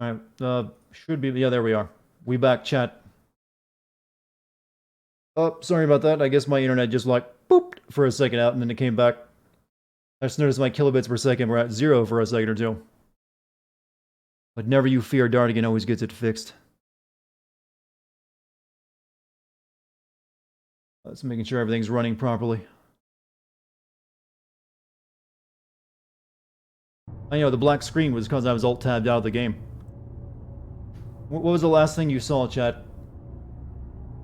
Alright, should be, yeah, there we are. We back, chat. Oh, sorry about that. I guess my internet just like, booped for a second out and then it came back. I just noticed my kilobits per second were at 0 for a second or two. But never you fear, Dartigan always gets it fixed. Just making sure everything's running properly. I know, the black screen was because I was alt-tabbed out of the game. What was the last thing you saw, chat?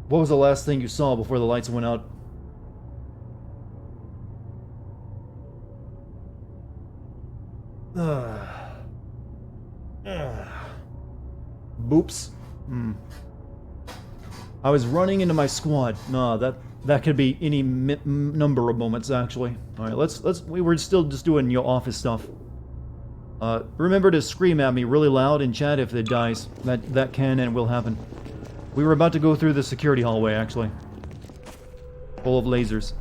What was the last thing you saw before the lights went out? Boops. I was running into my squad. No, that could be any number of moments, actually. All right, we were still just doing your office stuff. Remember to scream at me really loud in chat if it dies. That can and will happen. We were about to go through the security hallway, actually. Full of lasers.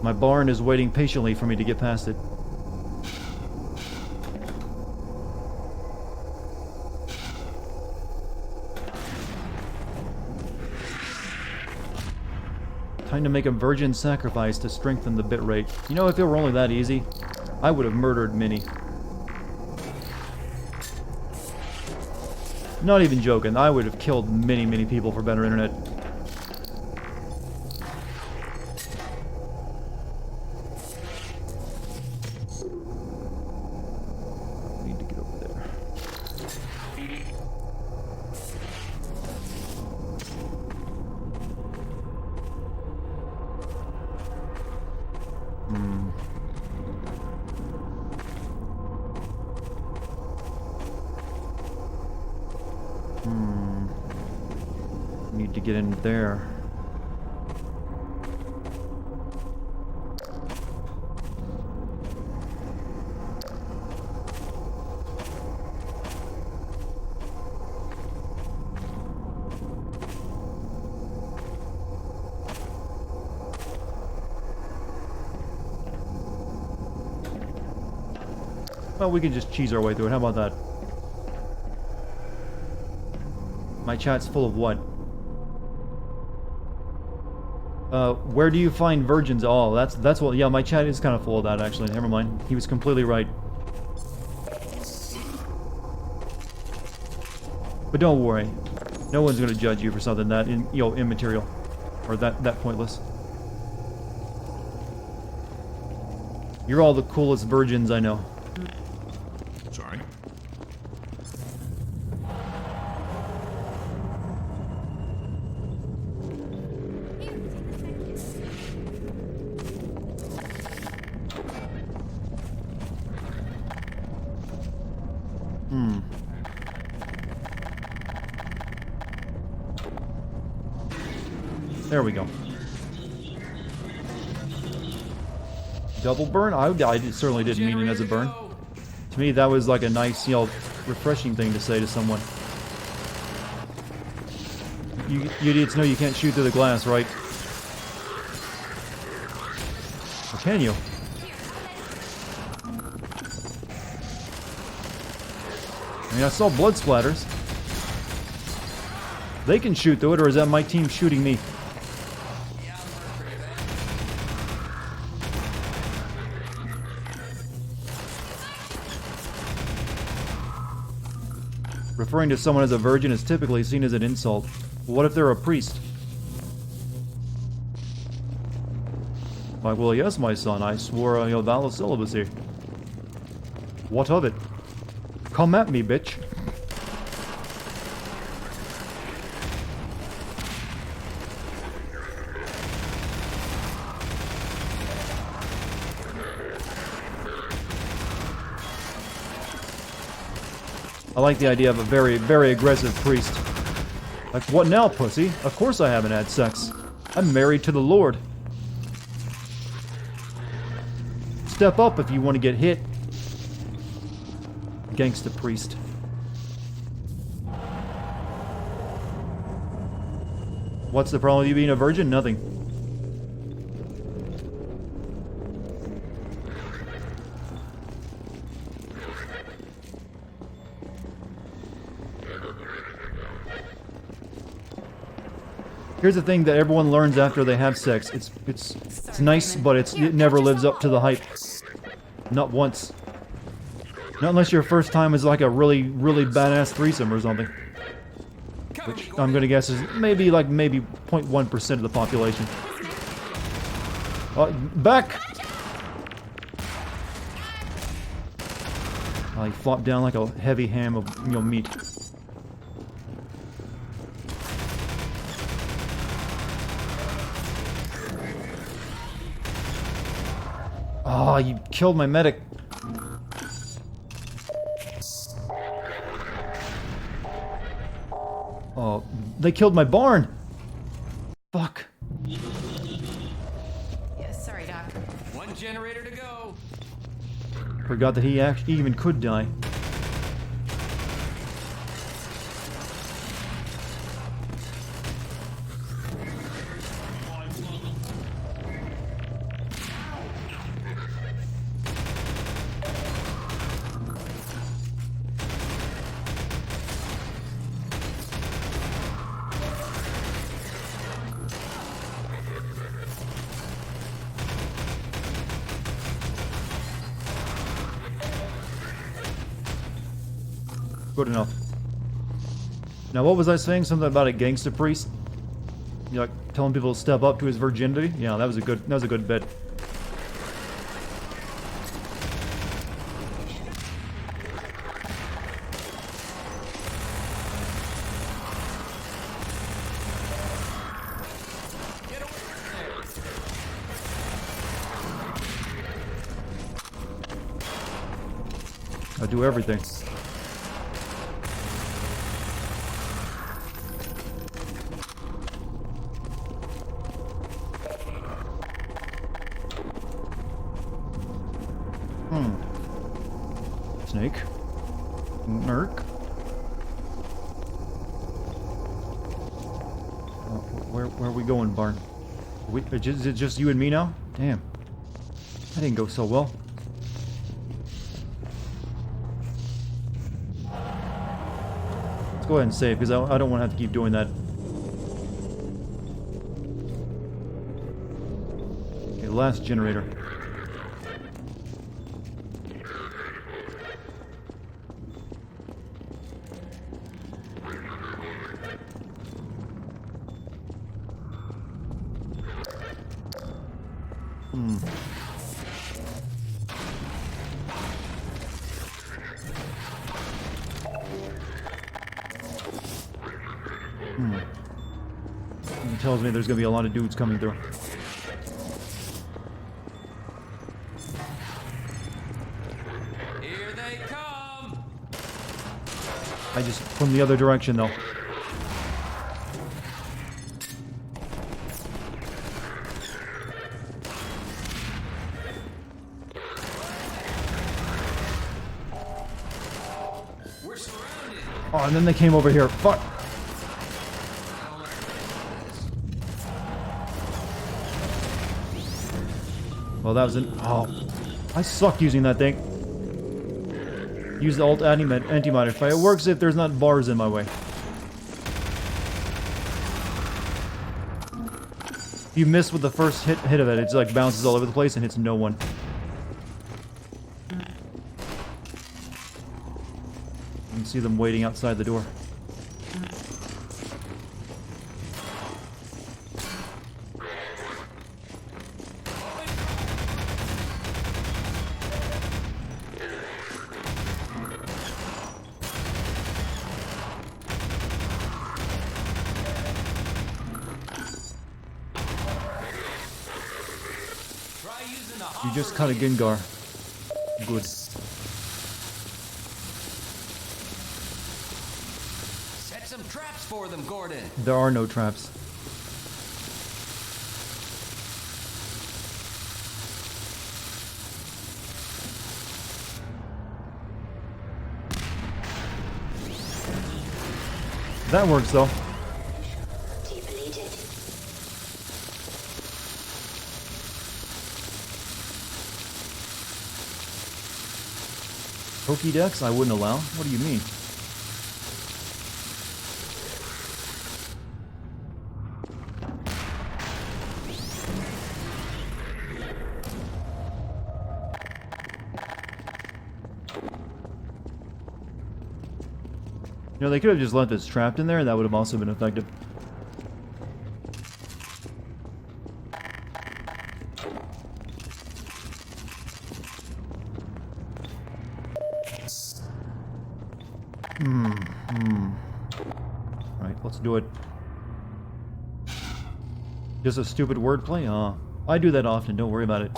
My barn is waiting patiently for me to get past it. Time to make a virgin sacrifice to strengthen the bitrate. You know, if it were only that easy, I would have murdered Minnie. Not even joking, I would have killed many people for better internet. Need to get over there. Need to get in there. Well, we can just cheese our way through it. How about that? My chat's full of what? Where do you find virgins? Oh, that's what. Yeah, my chat is kind of full of that, actually. Never mind. He was completely right. But don't worry. No one's gonna judge you for something that immaterial. Or that pointless. You're all the coolest virgins I know. Sorry. There we go. Double burn? I certainly didn't mean it as a burn. To me, that was like a nice, refreshing thing to say to someone. You idiots know you can't shoot through the glass, right? Or can you? I mean, I saw blood splatters. They can shoot through it, or is that my team shooting me? Referring to someone as a virgin is typically seen as an insult. What if they're a priest? Like, well, yes, my son, I swore a vow of celibacy. What of it? Come at me, bitch. I like the idea of a very aggressive priest. Like, what now, pussy? Of course I haven't had sex. I'm married to the Lord. Step up if you want to get hit. Gangsta priest. What's the problem with you being a virgin? Nothing. Here's the thing that everyone learns after they have sex. It's nice, but it never lives up to the hype. Not once. Not unless your first time is like a really badass threesome or something. Which I'm gonna guess is maybe 0.1% of the population. Back! He flopped down like a heavy ham of meat. Oh, you killed my medic. Oh, they killed my barn. Fuck. Yeah, sorry, Doc. One generator to go. Forgot that he actually even could die. Good enough. Now, what was I saying? Something about a gangster priest? You like telling people to step up to his virginity? Yeah, that was a good bit. I do everything. Snake. Merc. Where are we going, Barn? Is it just you and me now? Damn. That didn't go so well. Let's go ahead and save, because I don't want to have to keep doing that. Okay, last generator. It tells me there's gonna be a lot of dudes coming through. Here they come. I just from the other direction though. We're surrounded. Oh, and then they came over here. Fuck. Well, that was an... Oh. I suck using that thing. Use the alt anti-modify. It works if there's not bars in my way. If you miss with the first hit of it, it's like bounces all over the place and hits no one. You can see them waiting outside the door. You just cut a Gengar. Good. Set some traps for them, Gordon. There are no traps. That works though. Pokédex? I wouldn't allow? What do you mean? You know, they could have just left this trapped in there, and that would have also been effective. Right, let's do it. Just a stupid wordplay? I do that often, don't worry about it.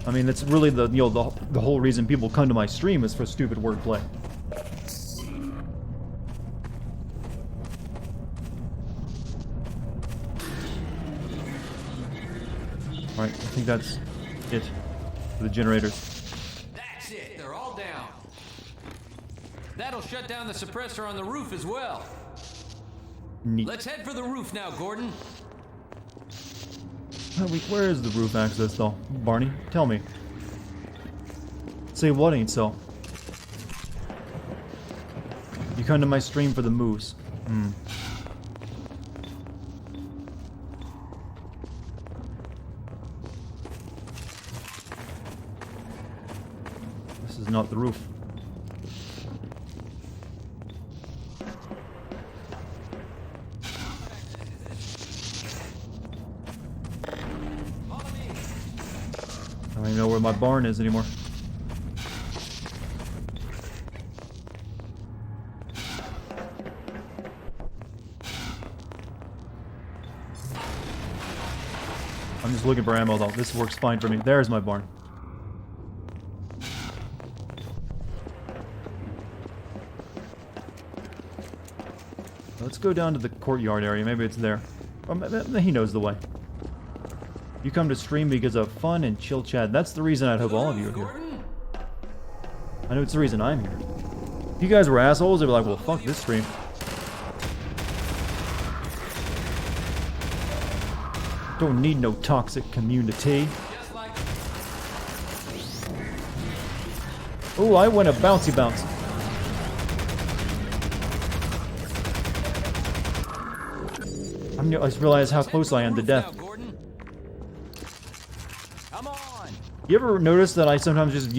I mean, it's really the the whole reason people come to my stream is for stupid wordplay. Alright, I think that's it for the generators. That's it. They're all down. That'll shut down the suppressor on the roof as well. Neat. Let's head for the roof now, Gordon. Where is the roof access, though? Barney, tell me. Say what ain't so? You come to my stream for the moose. This is not the roof. I don't even know where my barn is anymore. I'm just looking for ammo though. This works fine for me. There's my barn. Let's go down to the courtyard area. Maybe it's there. He knows the way. You come to stream because of fun and chill chat. That's the reason I'd hope all of you are here. I know it's the reason I'm here. If you guys were assholes, they'd be like, well, fuck this stream. Don't need no toxic community. Oh, I went a bouncy bounce. I just realized how close I am to death. You ever notice that I sometimes just,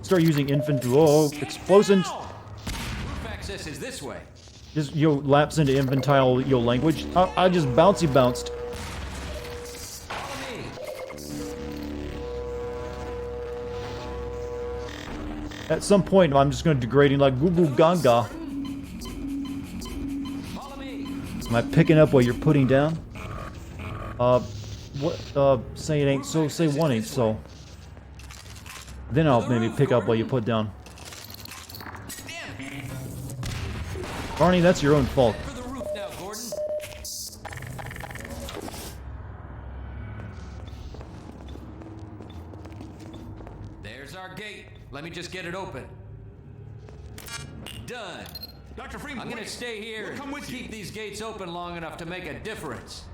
start using infantile explosions? Roof access is this way. Just, lapse into infantile, language? I just bouncy bounced. Follow me. At some point, I'm just going to degrading like goo goo gaga. Follow me. Am I picking up what you're putting down? Say it ain't so, say one ain't so. Then I'll maybe pick up what you put down. Barney, that's your own fault. For the roof now, Gordon. There's our gate. Let me just get it open. Done. Dr. Freeman, I'm gonna wait. stay here We'll come with and keep these gates open long enough to make a difference.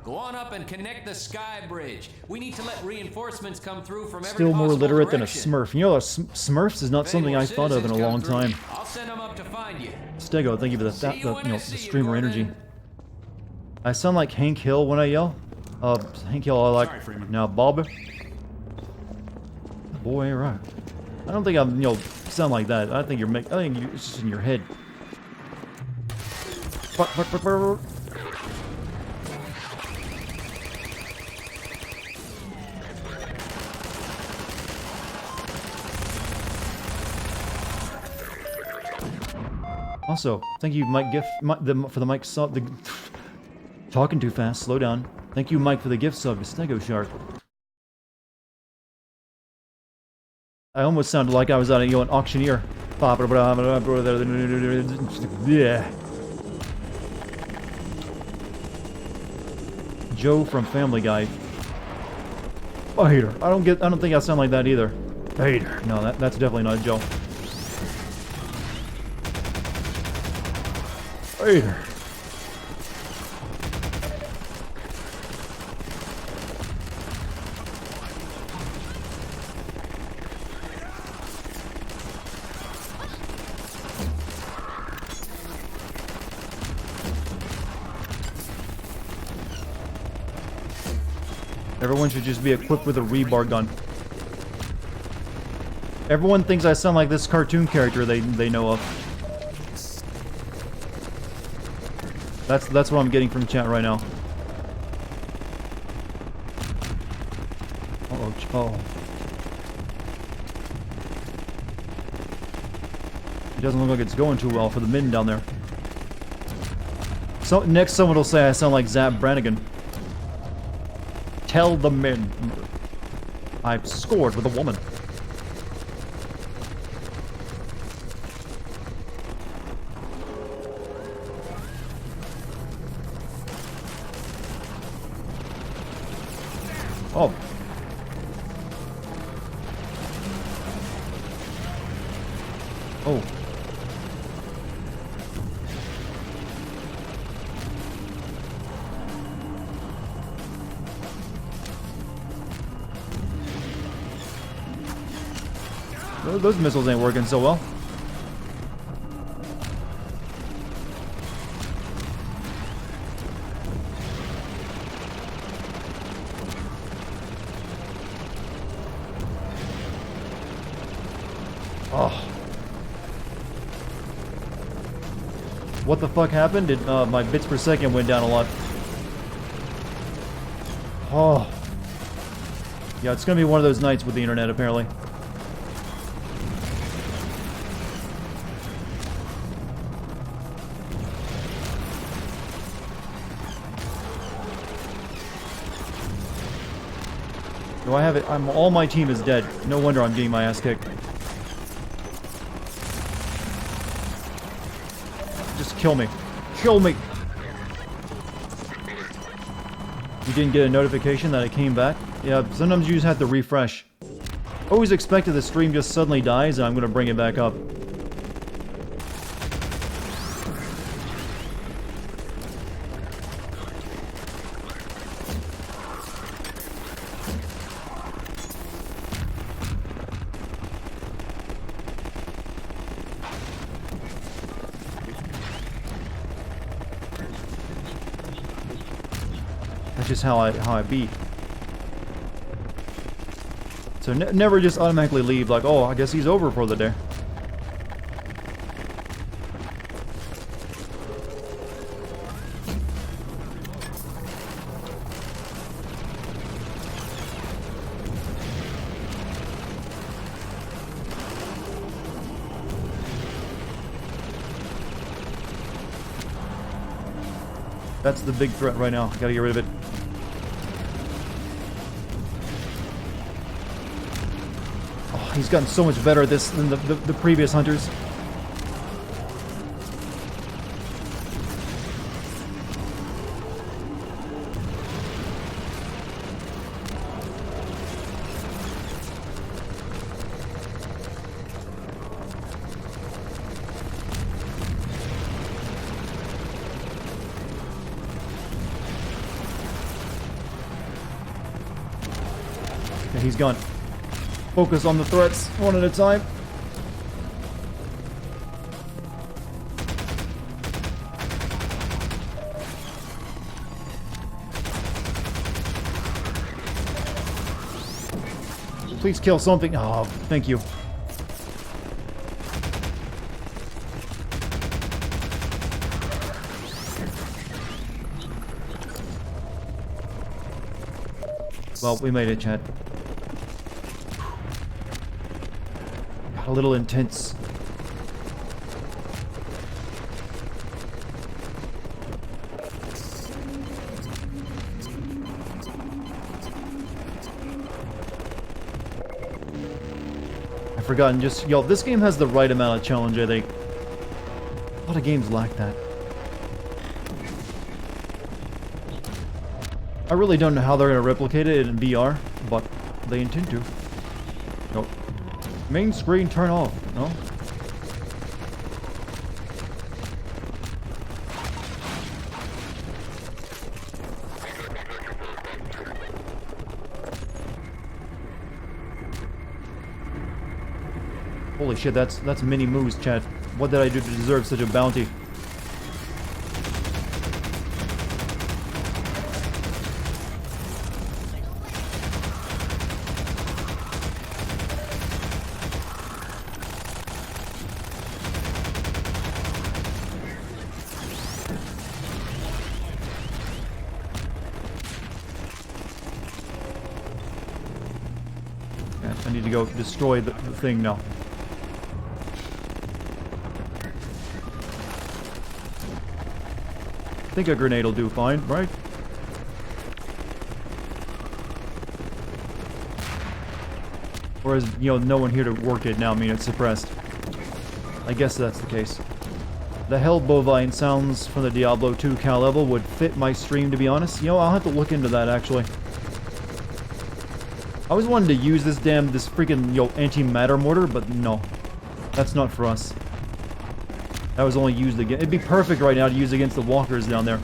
Go on up and connect the sky bridge. We need to let reinforcements come through from every Still more possible literate than a direction. Smurf. Smurfs is not If something any I more thought of in a citizens long come through, time. I'll send them up to find you. Stego, thank you for the See you when I the see you, streamer Gordon. energy. I sound like Hank Hill when I yell. Hank Hill, I like. Sorry, Freeman. Now, Bob. Boy, right. I don't think I'm, sound like that. I think I think it's just in your head. Also, thank you, Mike Gift, for the mic sub. Talking too fast. Slow down. Thank you, Mike, for the gift sub to Stego Shark. I almost sounded like I was on an auctioneer. Yeah. Joe from Family Guy. Oh, hater. I don't think I sound like that either. Hater. No, that's definitely not Joe. Hater. Everyone should just be equipped with a rebar gun. Everyone thinks I sound like this cartoon character they know of. That's what I'm getting from chat right now. Uh-oh. Oh. It doesn't look like it's going too well for the min down there. So next someone will say I sound like Zap Brannigan. Tell the min I've scored with a woman. Oh. Oh. Those missiles ain't working so well. Oh. What the fuck happened? My bits per second went down a lot. Oh. Yeah, it's gonna be one of those nights with the internet, apparently. Do I have it? All my team is dead. No wonder I'm getting my ass kicked. Just kill me. Kill me! You didn't get a notification that it came back? Yeah, sometimes you just have to refresh. Always expected the stream just suddenly dies and I'm gonna bring it back up. That's just how I beat. So never just automatically leave like, oh, I guess he's over for the day. That's the big threat right now. Gotta get rid of it. Oh, he's gotten so much better at this than the previous hunters. He's gone. Focus on the threats, one at a time. Please kill something. Oh, thank you. Well, we made it, chat. Got a little intense. I've forgotten just... Yo, this game has the right amount of challenge, I think. A lot of games lack that. I really don't know how they're going to replicate it in VR, but they intend to. Nope. Main screen turn off. No? Holy shit, that's mini moves, chat. What did I do to deserve such a bounty? need to go destroy the thing now. I think a grenade will do fine, right? Or is, you know, no one here to work it now, I mean it's suppressed. I guess that's the case. The Hell Bovine sounds from the Diablo 2 cal level would fit my stream, to be honest. You know, I'll have to look into that, actually. I always wanted to use this freaking, you know, antimatter mortar, but no. That's not for us. That was only used again. It'd be perfect right now to use against the walkers down there.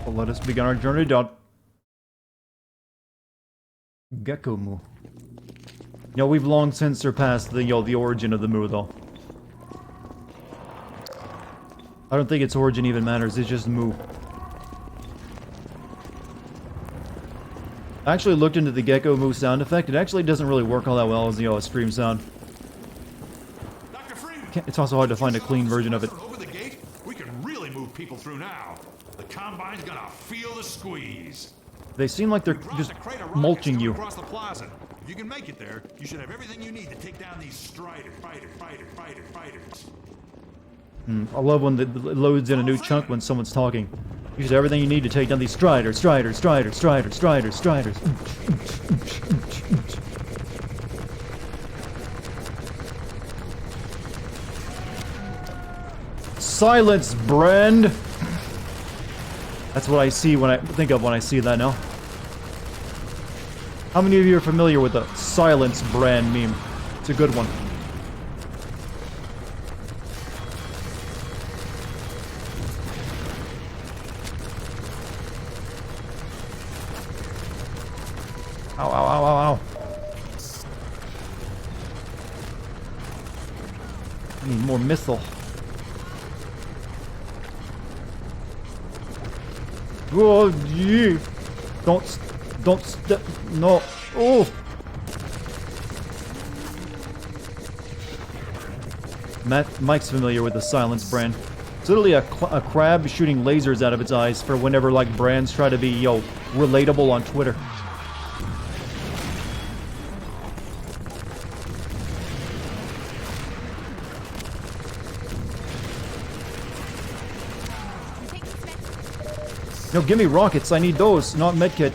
Well, let us begin our journey down. Gecko Moo. You know, we've long since surpassed the, you know, the origin of the Moo, though. I don't think its origin even matters, it's just Moo. I actually looked into the Gecko Moo sound effect. It actually doesn't really work all that well as, you know, a stream sound. Dr. Freeman, It's also hard to find a clean version of it. over the gate, we can really move people through now. The Combine's gonna feel the squeeze. They seem like they're Brought just the crate of rockets mulching coming you. across the plaza. If you can make it there, you should have everything you need to take down these fighters. I love when it loads in a new chunk when someone's talking. You should have everything you need to take down these striders. Silence, Brand! That's what I see when I think of when I see that now. How many of you are familiar with the Silence Brand meme? It's a good one. Ow, ow, ow, ow, ow. I need more missile. Oh, yeah. Don't step. No. Oh. Mike's familiar with the Silence Brand. It's literally a crab shooting lasers out of its eyes for whenever, like, brands try to be, yo, relatable on Twitter. No, give me rockets. I need those, not medkit.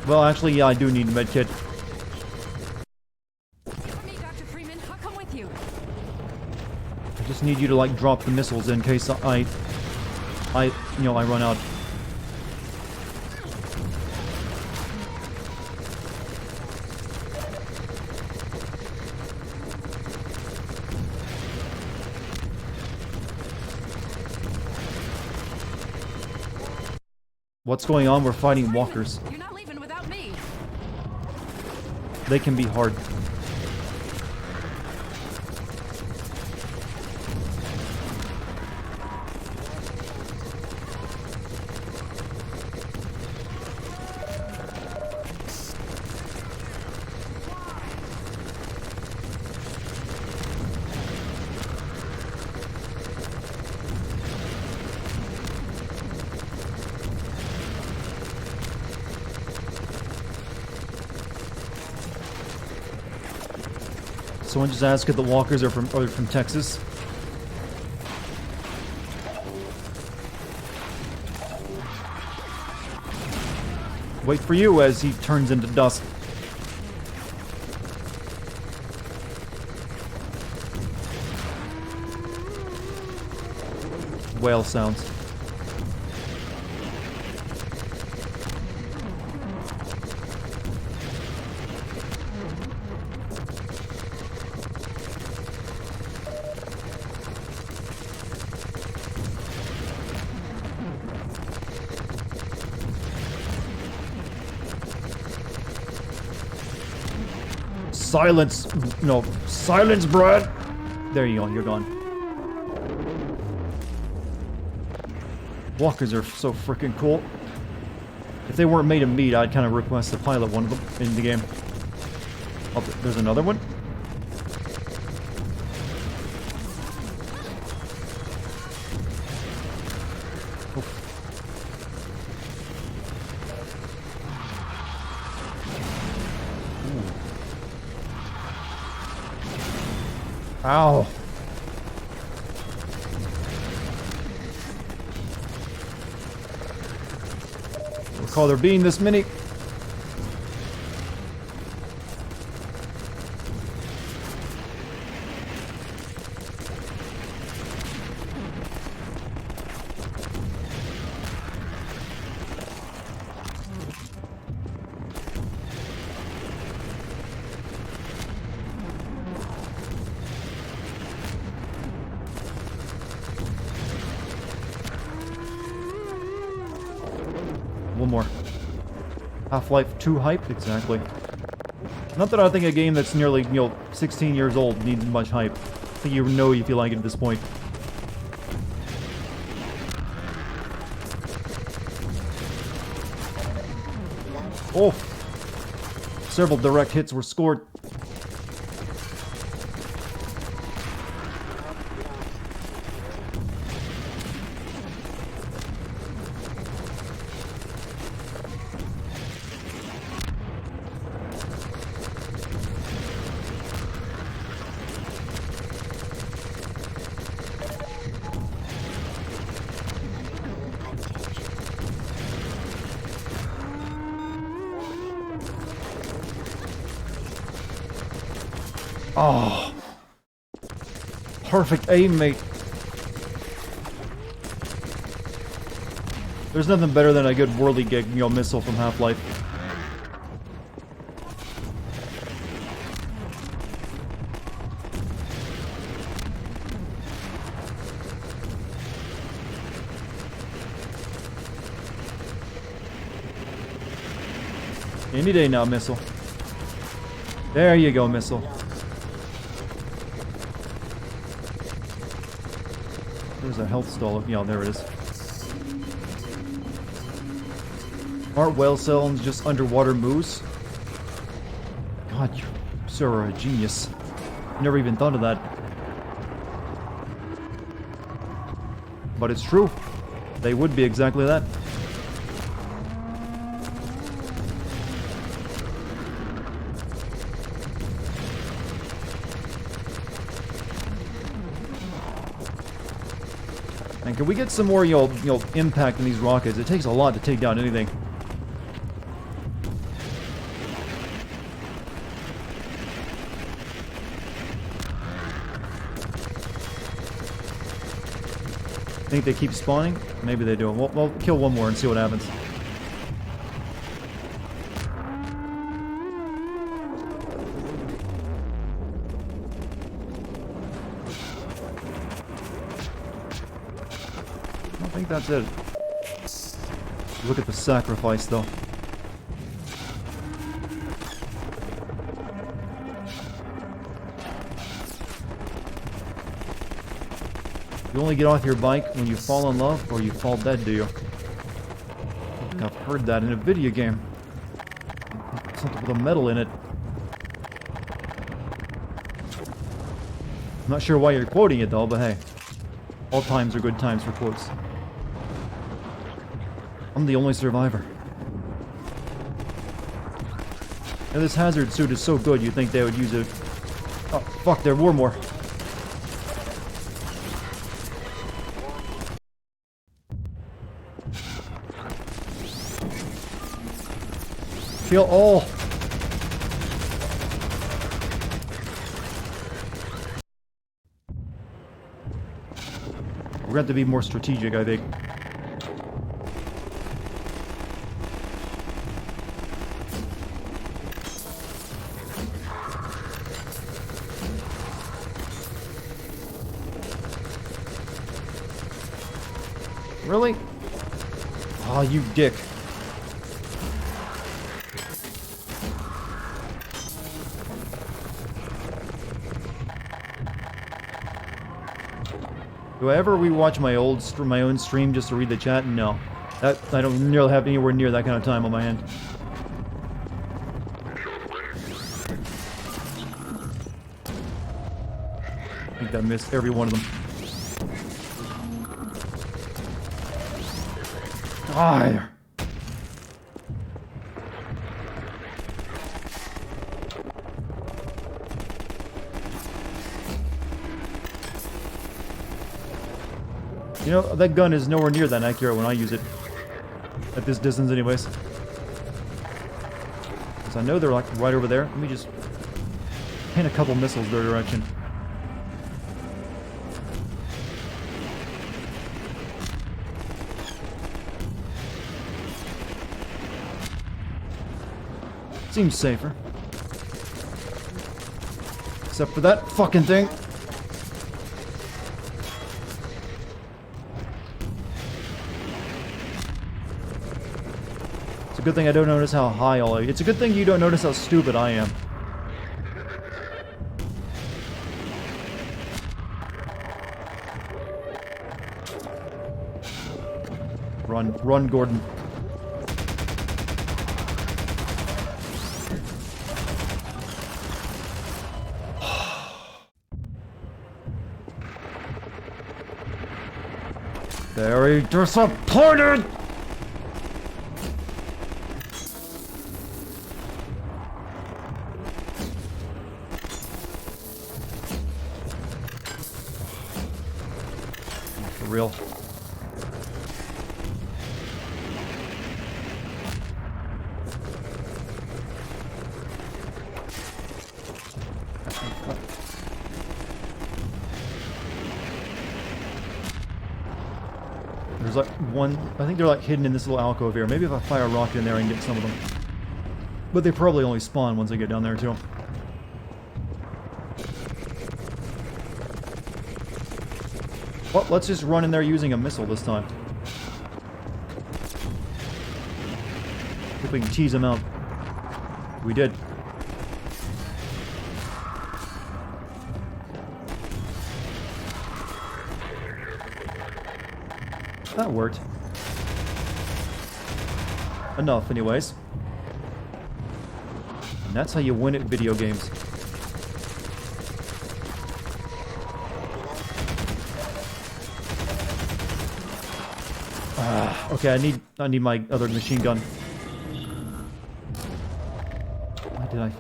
Well, actually, yeah, I do need medkit. For me, Dr. Freeman, I'll come with you. I just need you to, like, drop the missiles in case I run out. What's going on? We're fighting walkers. You're not leaving without me. They can be hard. Someone just asked if the walkers are from Texas. Wait for you as he turns into dust. Whale sounds. Silence! No, silence, Brad! There you go, you're gone. Walkers are so freaking cool. If they weren't made of meat, I'd kind of request to pilot one of them in the game. Oh, there's another one? Ow. Recall there being this many. One more. Half-Life 2 hype? Exactly. Not that I think a game that's nearly, 16 years old needs much hype. I think you know if you like it at this point. Oh! Several direct hits were scored. Oh. Perfect aim, mate. There's nothing better than a good whirligig, missile from Half-Life. Any day now, missile. There you go, missile. There's a health stall. Yeah, there it is. Aren't whale sounds just underwater moose? God, you sir are a genius. Never even thought of that. But it's true. They would be exactly that. And can we get some more, impact in these rockets? It takes a lot to take down anything. Think they keep spawning? Maybe they do. We'll kill one more and see what happens. I think that's it. Look at the sacrifice, though. You only get off your bike when you fall in love or you fall dead, do you? I think I've heard that in a video game. Something with a medal in it. I'm not sure why you're quoting it, though, but hey. All times are good times for quotes. I'm the only survivor. And this hazard suit is so good, you'd think they would use it. Oh, fuck, there were more. Kill all. We're going to have to be more strategic, I think. Really? Oh, you dick. Do I ever rewatch my own stream just to read the chat? No. I don't nearly have anywhere near that kind of time on my hand. I think I missed every one of them. Ah! You know, that gun is nowhere near that accurate when I use it. At this distance anyways. Because I know they're like right over there. Let me just pin a couple missiles their direction. Seems safer. Except for that fucking thing. It's a good thing I don't notice how high all of you. It's a good thing you don't notice how stupid I am. Run, run, Gordon. Very disappointed! For real. There's like one, I think they're like hidden in this little alcove here. Maybe if I fire a rocket in there I can get some of them. But they probably only spawn once I get down there too. Well, let's just run in there using a missile this time. See if we can tease them out. We did. That worked. Enough, anyways. And that's how you win at video games. Okay, I need my other machine gun. Why did I?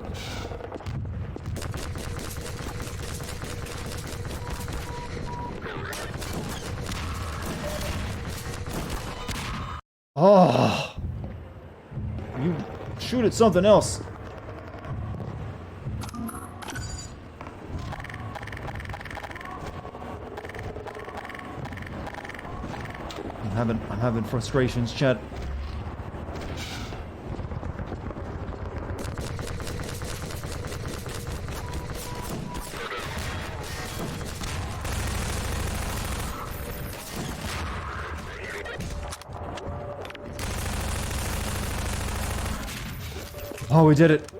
Oh! You shoot at something else. I'm having frustrations, chat. Oh, we did it.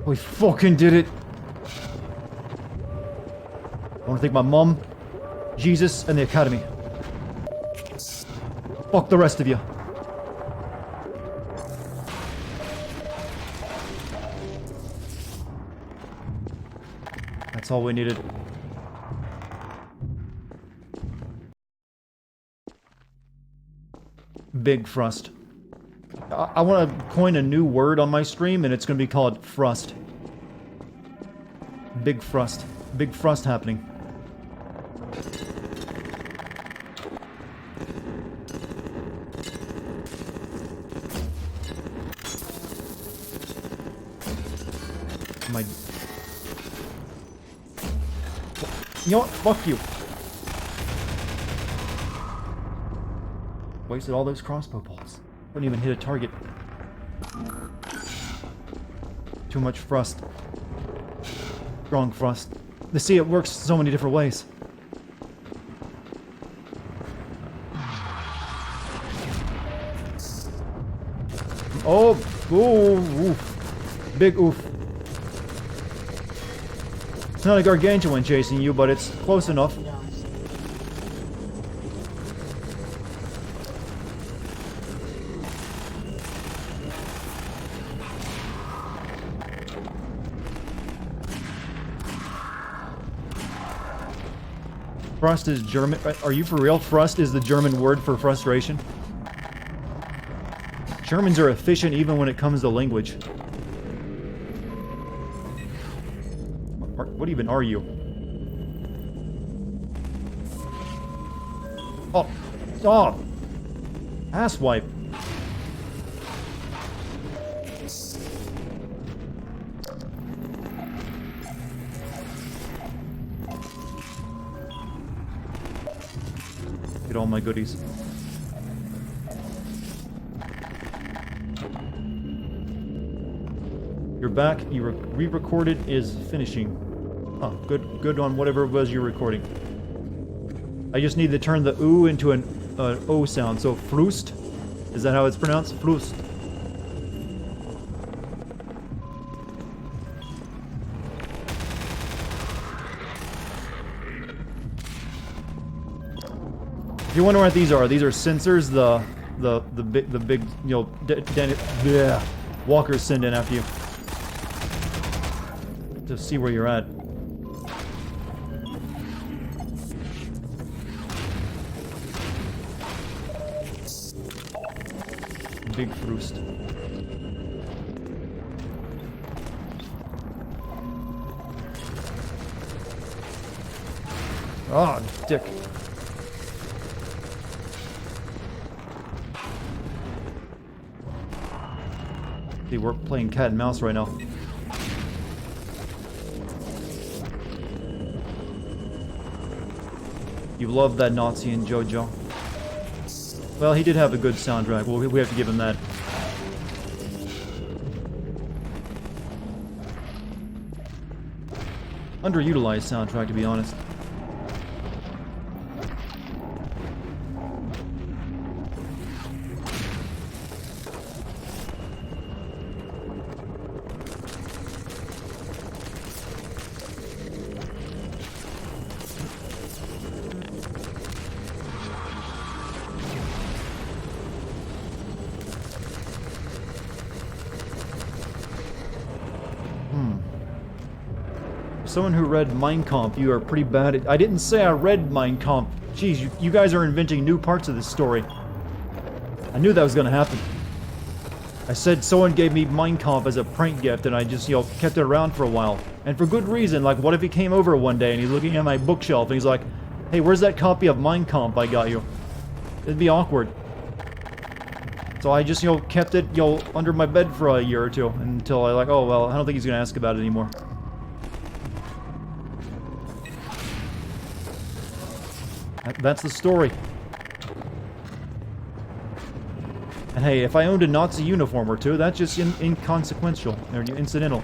We fucking did it. I want to thank my mom, Jesus, and the Academy. Fuck the rest of you. That's all we needed. Big Frust. I want to coin a new word on my stream, and it's going to be called Frust. Big Frust. Big Frust happening. My... You know what? Fuck you. Wasted all those crossbow bolts. Wouldn't even hit a target. Too much Frust. Strong Frust. You see, it works so many different ways. Oh! Ooh! Oof. Big oof. It's not a gargantuan chasing you, but it's close enough. Frust is German. Are you for real? Frust is the German word for frustration. Germans are efficient even when it comes to language. What even are you? Oh. Oh. Asswipe. Get all my goodies. You're back. You re-recorded is finishing. Oh, good on whatever it was you're recording. I just need to turn the ooh into an O sound. So Frust, is that how it's pronounced? Frust. If you wonder what these are sensors. The big you know walkers send in after you to see where you're at. Big Frust. Ah, dick. See, we're playing cat and mouse right now. You love that Nazi in JoJo. Well, he did have a good soundtrack. Well, we have to give him that. Underutilized soundtrack, to be honest. Someone who read Mein Kampf, you are pretty bad at... I didn't say I read Mein Kampf. Jeez, you guys are inventing new parts of this story. I knew that was gonna happen. I said someone gave me Mein Kampf as a prank gift, and I just, you know, kept it around for a while. And for good reason. Like, what if he came over one day and he's looking at my bookshelf and he's like, hey, where's that copy of Mein Kampf I got you? It'd be awkward. So I just, you know, kept it, you know, under my bed for a year or two until I like, oh, well, I don't think he's gonna ask about it anymore. That's the story. And hey, if I owned a Nazi uniform or two, that's just inconsequential, or incidental.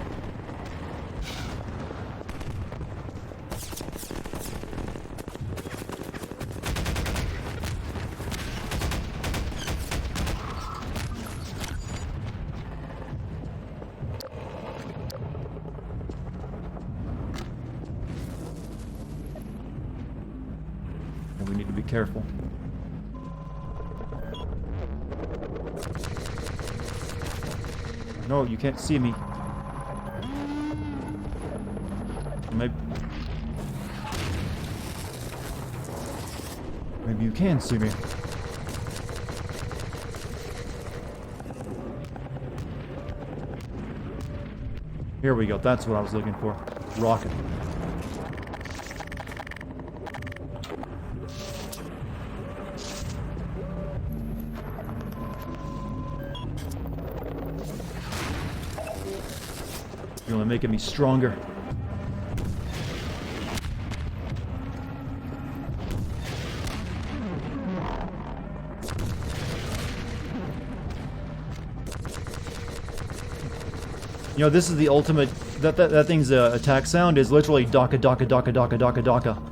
We need to be careful. No, you can't see me. Maybe you can see me. Here we go. That's what I was looking for. Rocket. You're only making me stronger. You know, this is the ultimate... That thing's attack sound is literally daka daka daka daka daka daka.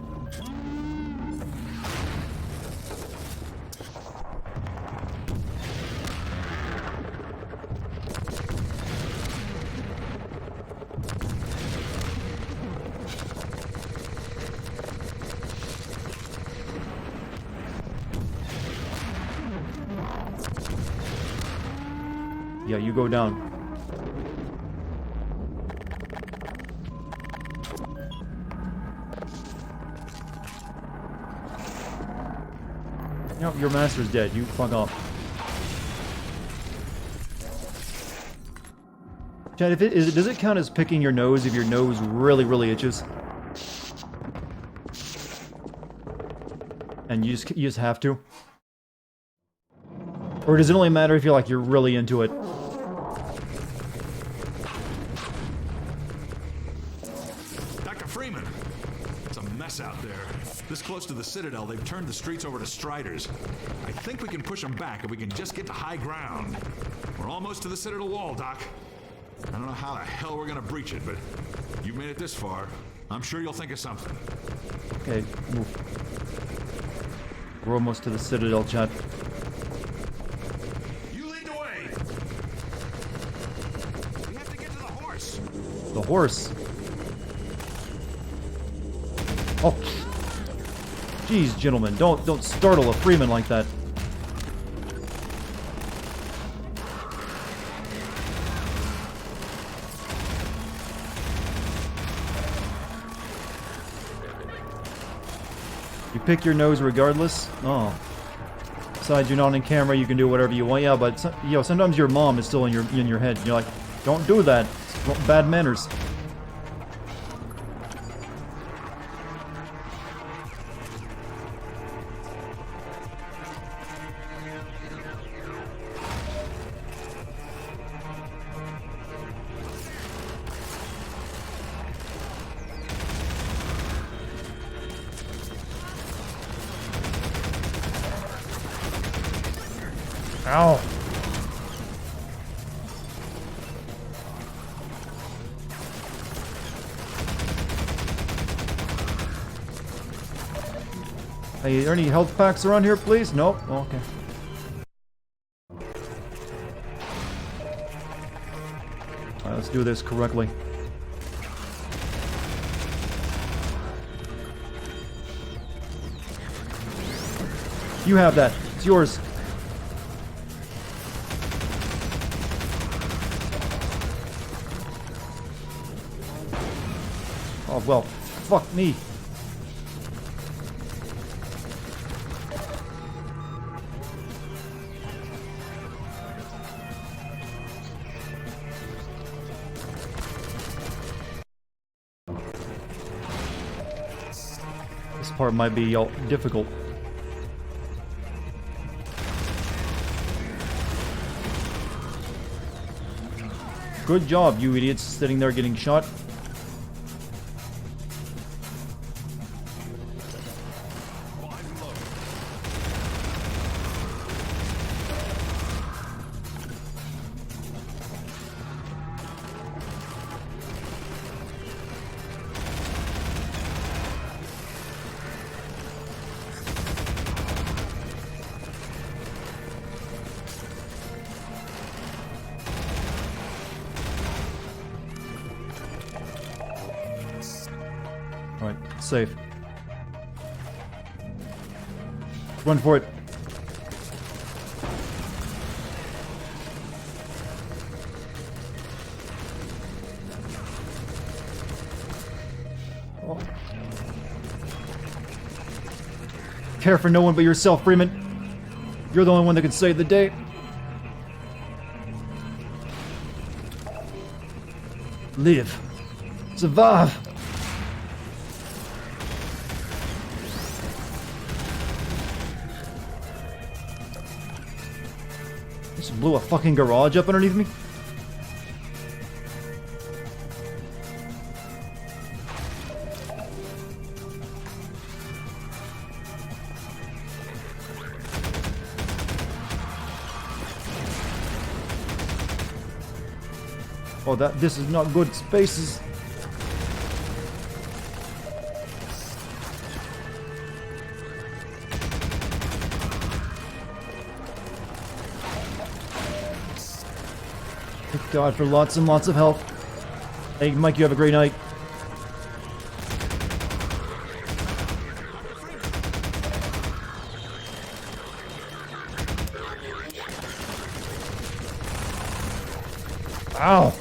Yeah, you go down. Nope, your master's dead. You fuck off. Chad, does it count as picking your nose if your nose really, really itches? And you just have to? Or does it only matter if you're really into it? Dr. Freeman! It's a mess out there. This close to the Citadel, they've turned the streets over to Striders. I think we can push them back if we can just get to high ground. We're almost to the Citadel wall, Doc. I don't know how the hell we're gonna breach it, but you've made it this far. I'm sure you'll think of something. Okay, move. We're almost to the Citadel, Chad. You lead the way! We have to get to the horse! The horse? Oh. Jeez, gentlemen, don't startle a Freeman like that. You pick your nose regardless? Oh. Besides, you're not on camera, you can do whatever you want. Yeah, but sometimes your mom is still in your head. You're like, don't do that. It's bad manners. Ow. Hey, are there any health packs around here, please? Nope. Oh, okay. Alright, let's do this correctly. You have that. It's yours. Oh, well, fuck me. This part might be difficult. Good job, you idiots sitting there getting shot. Alright, safe. Run for it. Oh. Care for no one but yourself, Freeman. You're the only one that can save the day. Live. Survive. Just blew a fucking garage up underneath me. Oh, this is not good spaces. Thank God for lots and lots of health. Hey, Mike, you have a great night. Ow!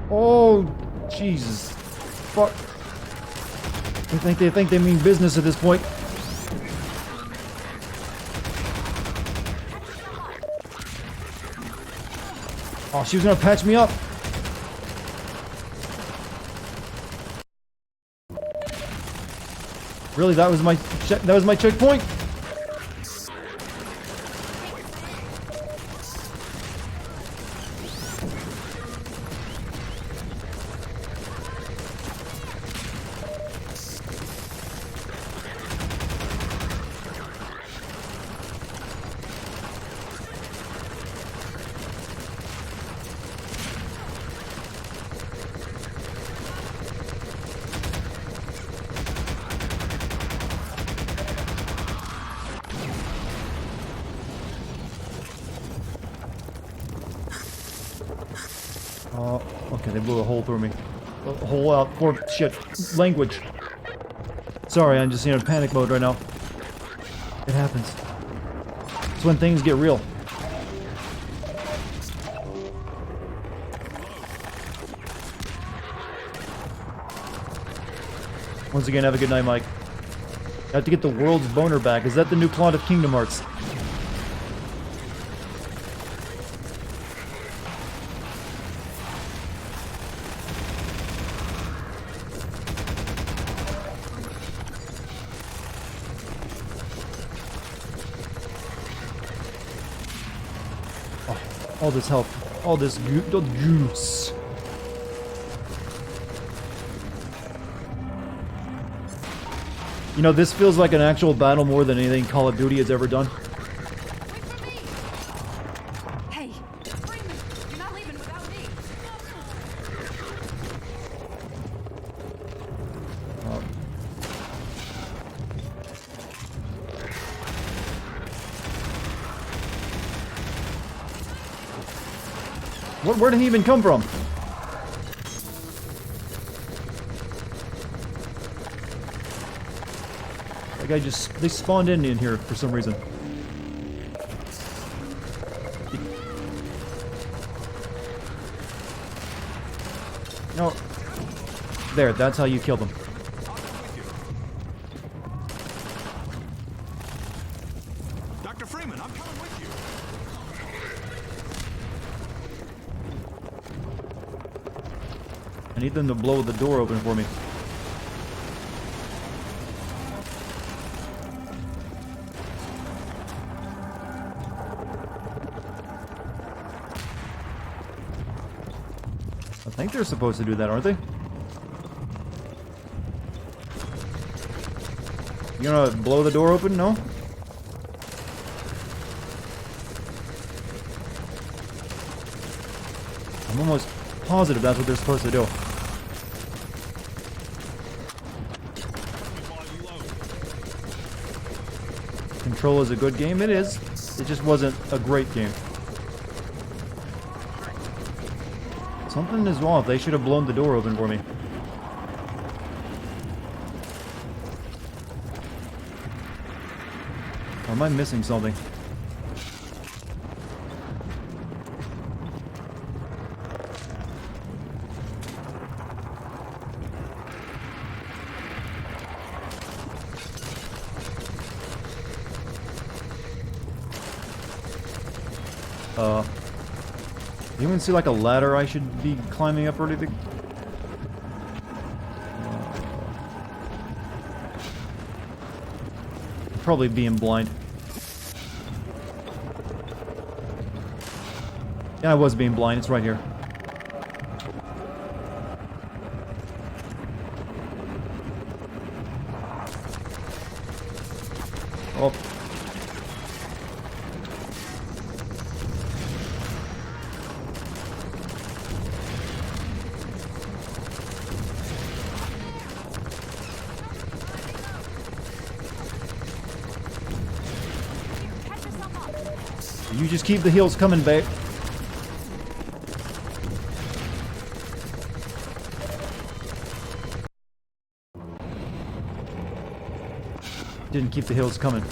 Oh, Jesus. Fuck. They think they mean business at this point. Oh, she was gonna patch me up. Really, that was my checkpoint? Okay, they blew a hole through me. A hole out for shit. Language. Sorry, I'm just in a panic mode right now. It happens. It's when things get real. Once again, have a good night, Mike. I have to get the world's boner back. Is that the new plot of Kingdom Hearts? All this help, all this juice. You know, this feels like an actual battle more than anything Call of Duty has ever done. Wait for me! Hey, Freeman, you're not leaving without me. Where did he even come from? Like they spawned in here for some reason. No. There, that's how you kill them. Dr. Freeman, I'm coming with you. I need them to blow the door open for me. I think they're supposed to do that, aren't they? You gonna blow the door open? No? I'm almost positive that's what they're supposed to do. Control is a good game. It is. It just wasn't a great game. Something is off. They should have blown the door open for me. Or am I missing something? You even see like a ladder I should be climbing up or anything? Probably being blind. Yeah, I was being blind. It's right here. Oh. You just keep the heels coming, babe. Didn't keep the heels coming.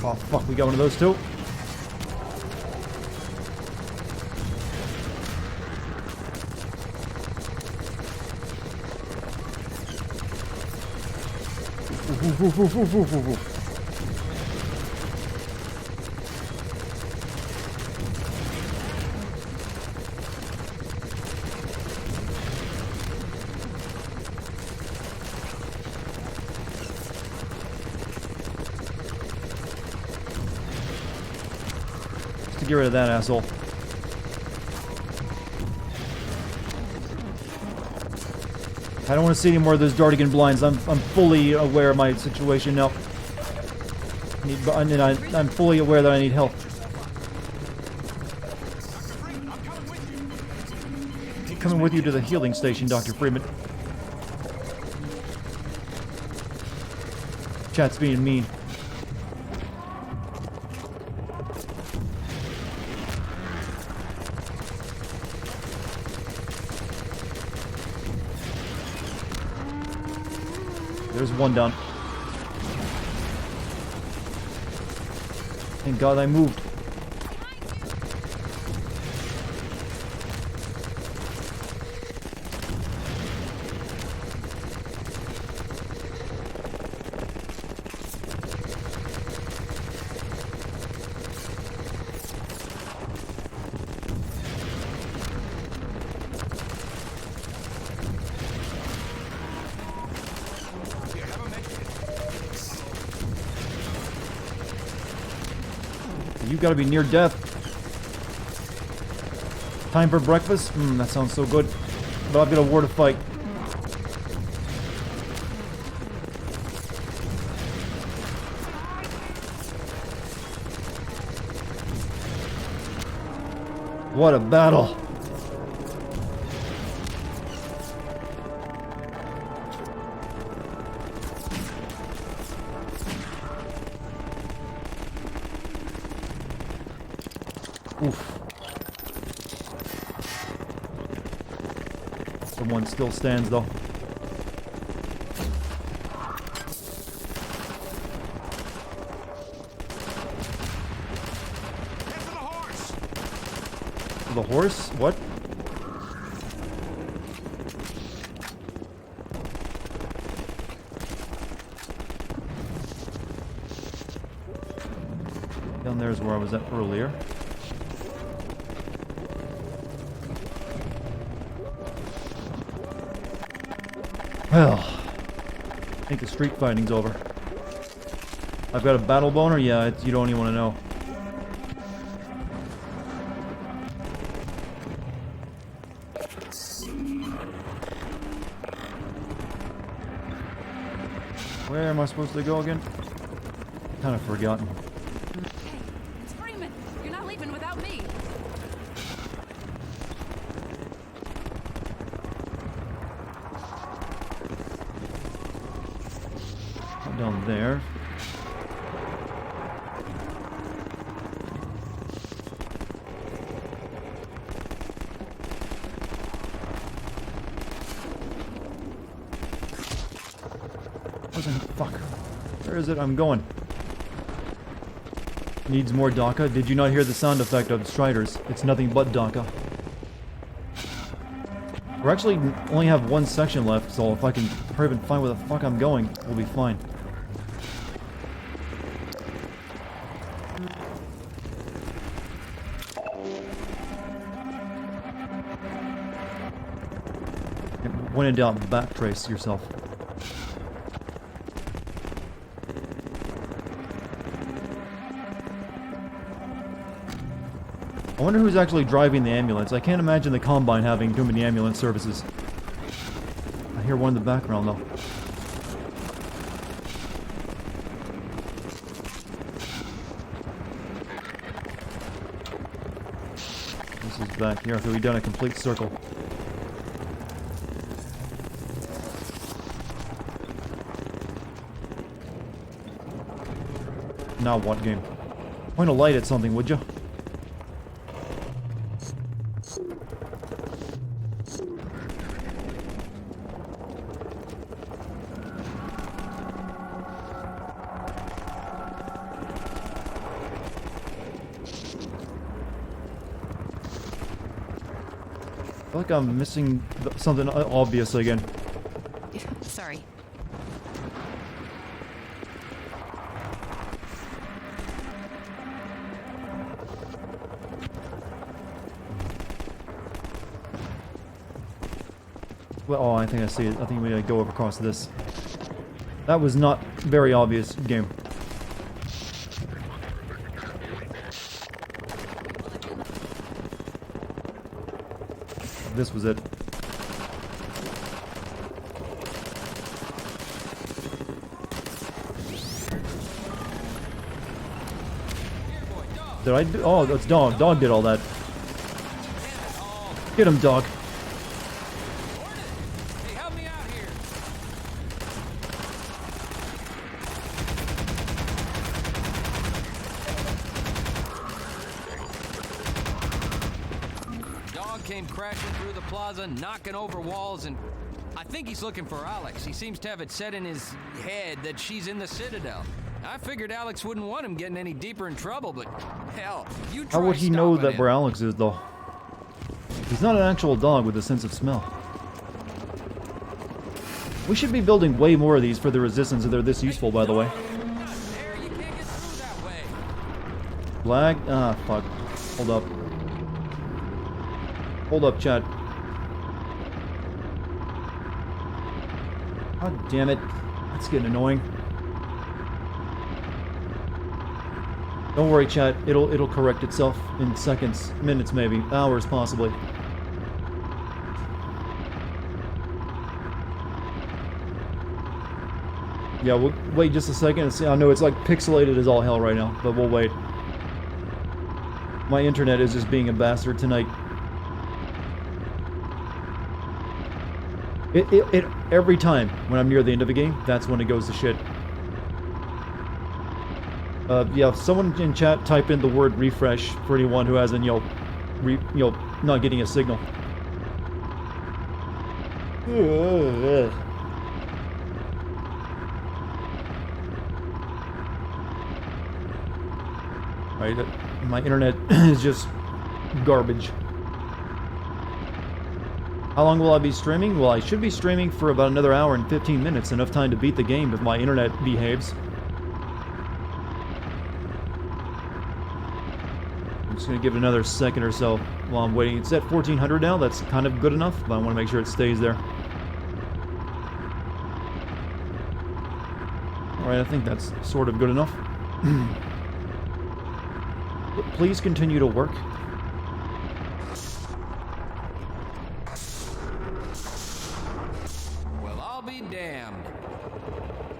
Oh fuck, we got one of those too. Oof, oof, oof, oof, oof, oof, oof. Just to get rid of that asshole. I don't want to see any more of those Dartigan blinds. I'm fully aware of my situation now. I'm fully aware that I need help. I'm coming with you to the healing station, Dr. Freeman. Chat's being mean. There's one down. Thank God I moved. You've got to be near death. Time for breakfast? That sounds so good. But I've got a war to fight. What a battle. Oof. The one still stands though. Head for the horse! The horse? What? Down there is where I was at earlier. Well, I think the street fighting's over. I've got a battle boner? Yeah, you don't even want to know. Where am I supposed to go again? Kind of forgotten. Hey, it's Freeman. You're not leaving without me. Down there. Fuck. Where is it? I'm going. Needs more DACA. Did you not hear the sound effect of Striders? It's nothing but DACA. We actually only have one section left, so if I can hurry up and find where the fuck I'm going, we'll be fine. When in doubt, backtrace yourself. I wonder who's actually driving the ambulance. I can't imagine the Combine having too many ambulance services. I hear one in the background, though. This is back here, so we've done a complete circle. Now what game? Point a light at something, would you? feel like I'm missing something obvious again. Sorry. Well, oh, I think I see it. I think we gotta go across this. That was not very obvious, game. This was it. Did I do? Oh, that's Dog. Dog did all that. Get him, Dog. Hey, help me out here. Dog came crashing through the plaza, knocking over walls, and I think he's looking for Alex. He seems to have it set in his head that she's in the Citadel. I figured Alex wouldn't want him getting any deeper in trouble, but hell, you try How would he know stopping that him. where Alex is, though? He's not an actual dog with a sense of smell. We should be building way more of these for the Resistance if they're this useful, by the way. There, you can't get through that way. Flag? Ah, fuck. Hold up. Hold up, chat. God damn it. That's getting annoying. Don't worry, chat. It'll correct itself in seconds, minutes maybe, hours possibly. Yeah, we'll wait just a second and see. I know it's like pixelated as all hell right now, but we'll wait. My internet is just being a bastard tonight. It every time when I'm near the end of a game, that's when it goes to shit. Yeah, if someone in chat type in the word refresh for anyone who hasn't, not getting a signal. Right, my internet is just garbage. How long will I be streaming? Well, I should be streaming for about another hour and 15 minutes, enough time to beat the game if my internet behaves. I'm just gonna give it another second or so while I'm waiting. It's at 1400 now, that's kind of good enough, but I want to make sure it stays there. Alright, I think that's sort of good enough. But please continue to work. Well, I'll be damned.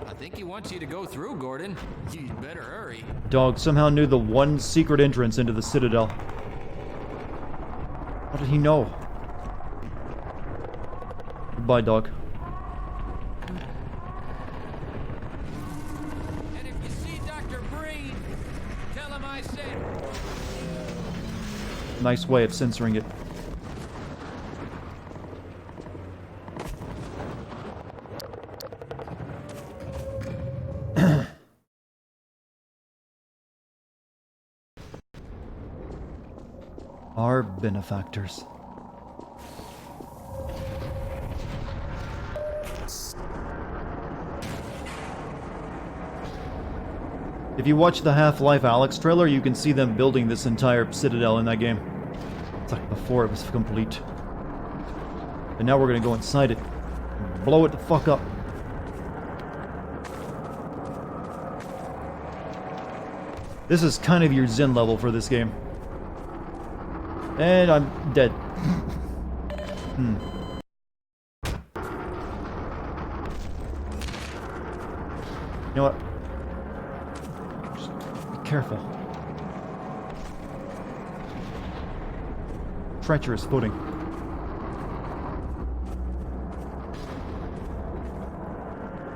I think he wants you to go through, Gordon. You'd better hurry. Dog somehow knew the one secret entrance into the Citadel. How did he know? Goodbye, dog. And if you see Dr. Breen, tell him I said. Nice way of censoring it. Our benefactors. If you watch the Half-Life Alyx trailer, you can see them building this entire citadel in that game. It's like before it was complete. And now we're gonna go inside it. Blow it the fuck up. This is kind of your Zen level for this game. And I'm dead. You know what? Just be careful. Treacherous footing.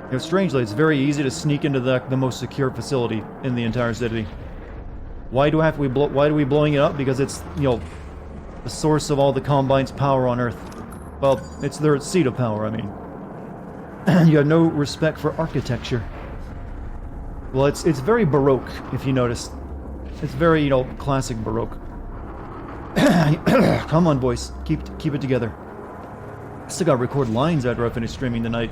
You know, strangely, it's very easy to sneak into the most secure facility in the entire city. Why do we blowing it up? Because it's, you know, the source of all the Combine's power on Earth. Well, it's their seat of power, I mean. You have no respect for architecture. Well, it's very Baroque, if you notice. It's very, you know, classic Baroque. Come on, boys. Keep it together. I still gotta record lines after I finish streaming tonight.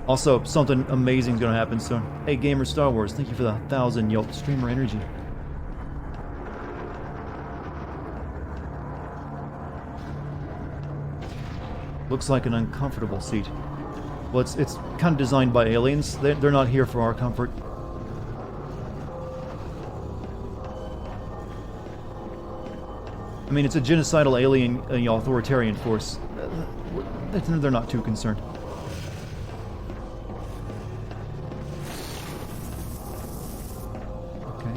Also, something amazing's gonna happen soon. Hey, Gamer Star Wars, thank you for the 1,000 Yelp streamer energy. Looks like an uncomfortable seat. Well, it's kind of designed by aliens. They're not here for our comfort. I mean, it's a genocidal alien authoritarian force. They're not too concerned. Okay.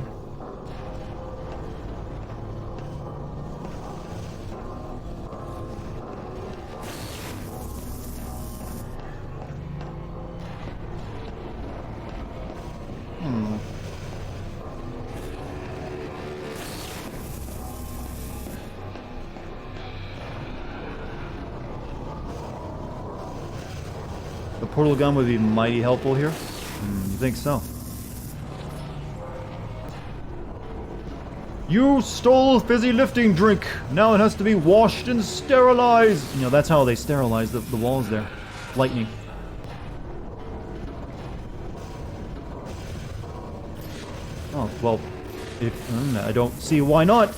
The portal gun would be mighty helpful here. You think so? You stole a fizzy lifting drink. Now it has to be washed and sterilized. You know, that's how they sterilize the walls there. Lightning. Oh, well, if I don't see why not.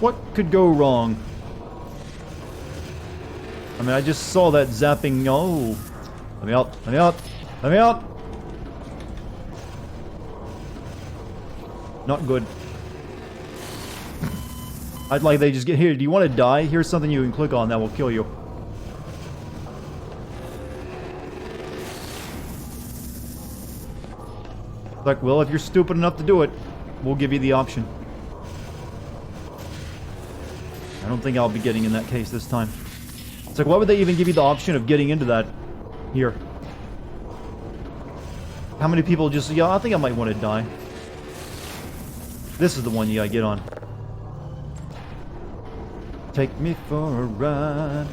What could go wrong? I mean, I just saw that zapping. Oh, let me out! Let me out! Let me out! Not good. I'd like they just get here. Do you want to die? Here's something you can click on that will kill you. Like, well, if you're stupid enough to do it, we'll give you the option. I don't think I'll be getting in that case this time. It's like, why would they even give you the option of getting into that here? How many people just, yeah, I think I might want to die. This is the one you gotta get on. Take me for a ride.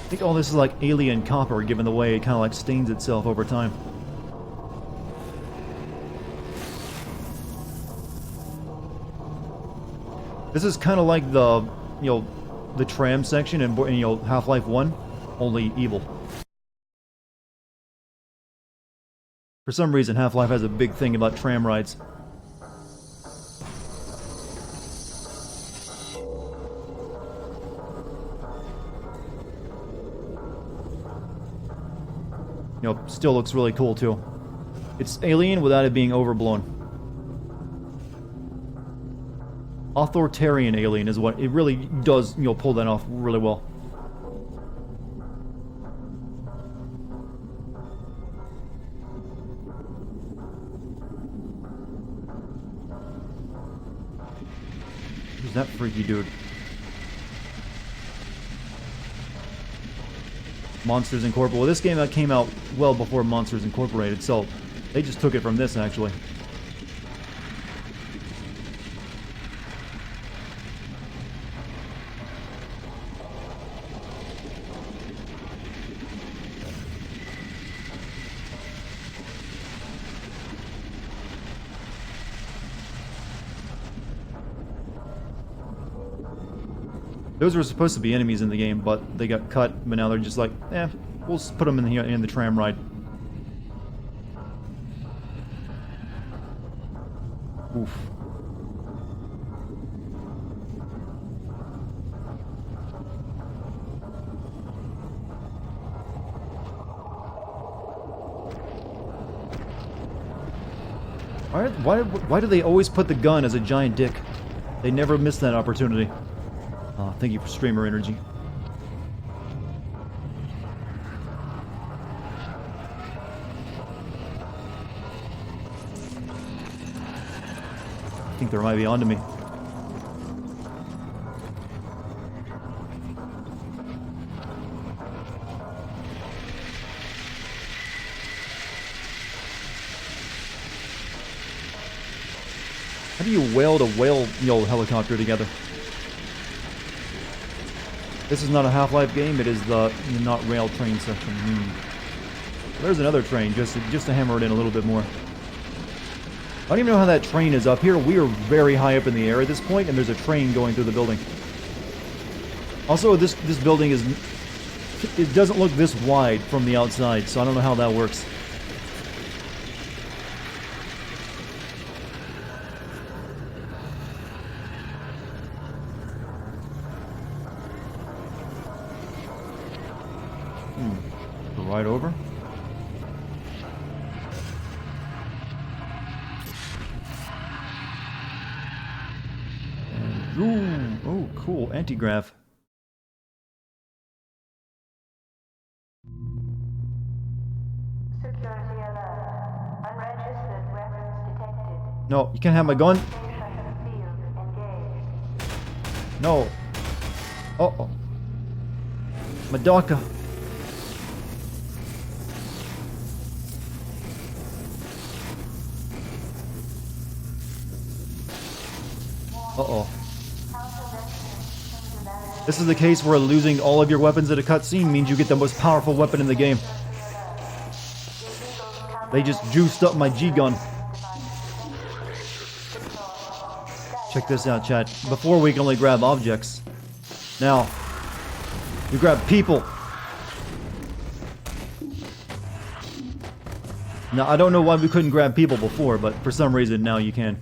I think all this is like alien copper, given the way it kind of like stains itself over time. This is kind of like the, the tram section in, Half-Life 1, only evil. For some reason, Half-Life has a big thing about tram rides. Still looks really cool too. It's alien without it being overblown. Authoritarian alien is what it really does, pull that off really well. Who's that freaky dude? Monsters Incorporated. Well, this game came out well before Monsters Incorporated, so they just took it from this, actually. Those were supposed to be enemies in the game, but they got cut, but now they're just like, we'll just put them in the tram ride. Oof. Why do they always put the gun as a giant dick? They never miss that opportunity. Thank you for streamer energy. I think they might be onto me. How do you weld a whale, helicopter together? This is not a Half-Life game, it is the not rail train section. There's another train, just to hammer it in a little bit more. I don't even know how that train is up here. We are very high up in the air at this point, and there's a train going through the building. Also, this building is... It doesn't look this wide from the outside, so I don't know how that works. Right over. And, ooh, oh, cool, anti-grav. Security alert. Unregistered weapons detected. No, you can't have my gun. Station field engaged. No. Uh-oh. Madaka. Uh-oh. This is the case where losing all of your weapons at a cutscene means you get the most powerful weapon in the game. They just juiced up my G-gun. Check this out, chat. Before we can only grab objects. Now, you grab people. Now, I don't know why we couldn't grab people before, but for some reason now you can.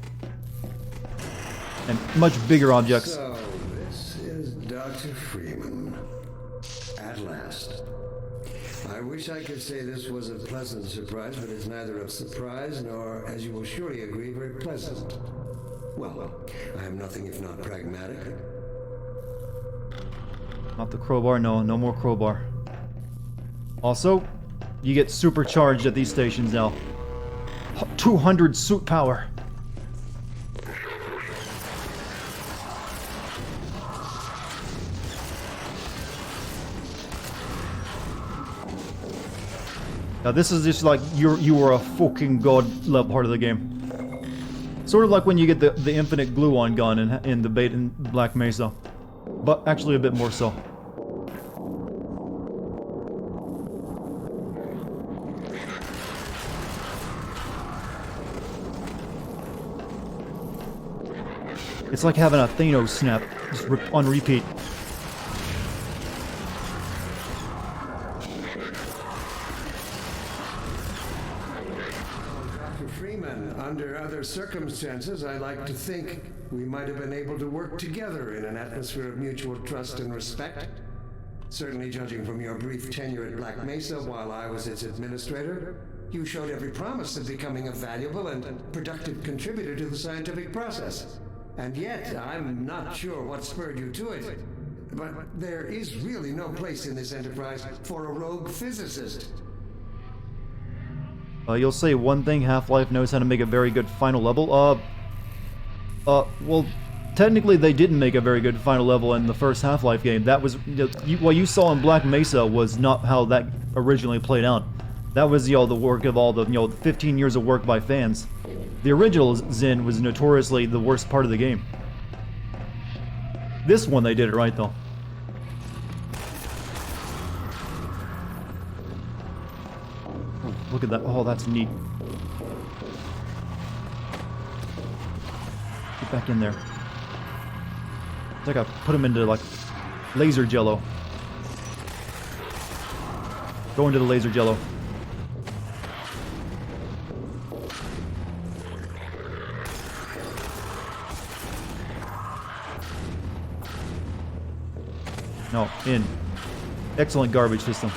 And much bigger objects. So, this is Dr. Freeman. At last. I wish I could say this was a pleasant surprise, but it's neither a surprise nor, as you will surely agree, very pleasant. Well, I am nothing if not pragmatic. Not the crowbar, no more crowbar. Also, you get supercharged at these stations now. 200 suit power. Now this is just like you were a fucking god level part of the game. Sort of like when you get the infinite glue-on gun in the bait in Black Mesa. But actually a bit more so. It's like having a Thanos snap, just on repeat. Dr. Freeman, under other circumstances, I like to think we might have been able to work together in an atmosphere of mutual trust and respect. Certainly judging from your brief tenure at Black Mesa while I was its administrator, you showed every promise of becoming a valuable and productive contributor to the scientific process. And yet, I'm not sure what spurred you to it. But there is really no place in this enterprise for a rogue physicist. You'll say one thing, Half-Life knows how to make a very good final level. Well, technically they didn't make a very good final level in the first Half-Life game. That was, what you saw in Black Mesa was not how that originally played out. That was, the work of all the, 15 years of work by fans. The original Zen was notoriously the worst part of the game. This one, they did it right, though. Oh, look at that. Oh, that's neat. Get back in there. It's like I put him into, like, laser jello. Go into the laser jello. No, in. Excellent garbage system.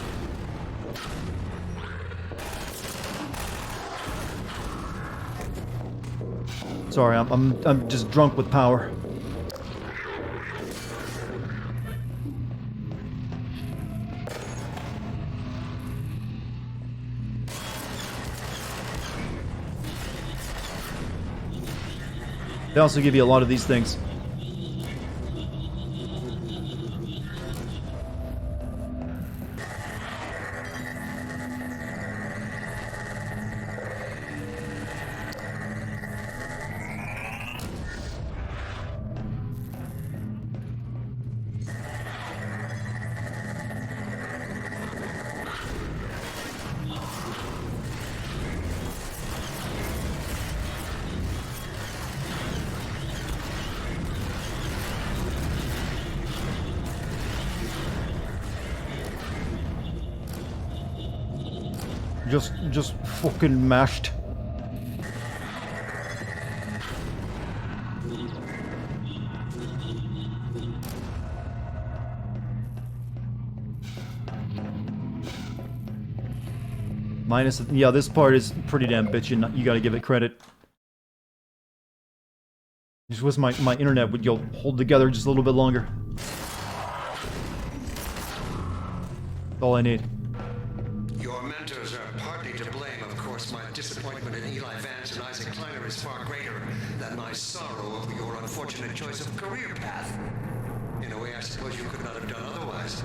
Sorry, I'm just drunk with power. They also give you a lot of these things. Just fucking mashed. Minus, yeah, this part is pretty damn bitchin'. You gotta give it credit. Just wish my internet would hold together just a little bit longer. That's all I need. Your mentors are partly to blame, of course. My disappointment in Eli Vance and Isaac Kleiner is far greater than my sorrow over your unfortunate choice of career path. In a way, I suppose you could not have done otherwise.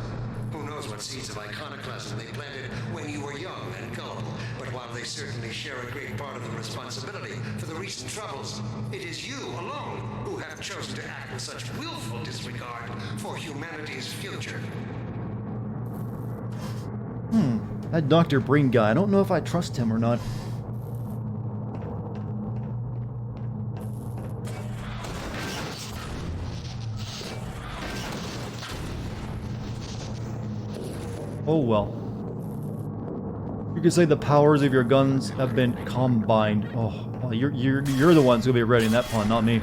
Who knows what seeds of iconoclasm they planted when you were young and gullible. But while they certainly share a great part of the responsibility for the recent troubles, it is you alone who have chosen to act with such willful disregard for humanity's future. That Dr. Breen guy, I don't know if I trust him or not. Oh well. You could say the powers of your guns have been combined. Oh, well, you're the ones who'll be ready in that pun, not me.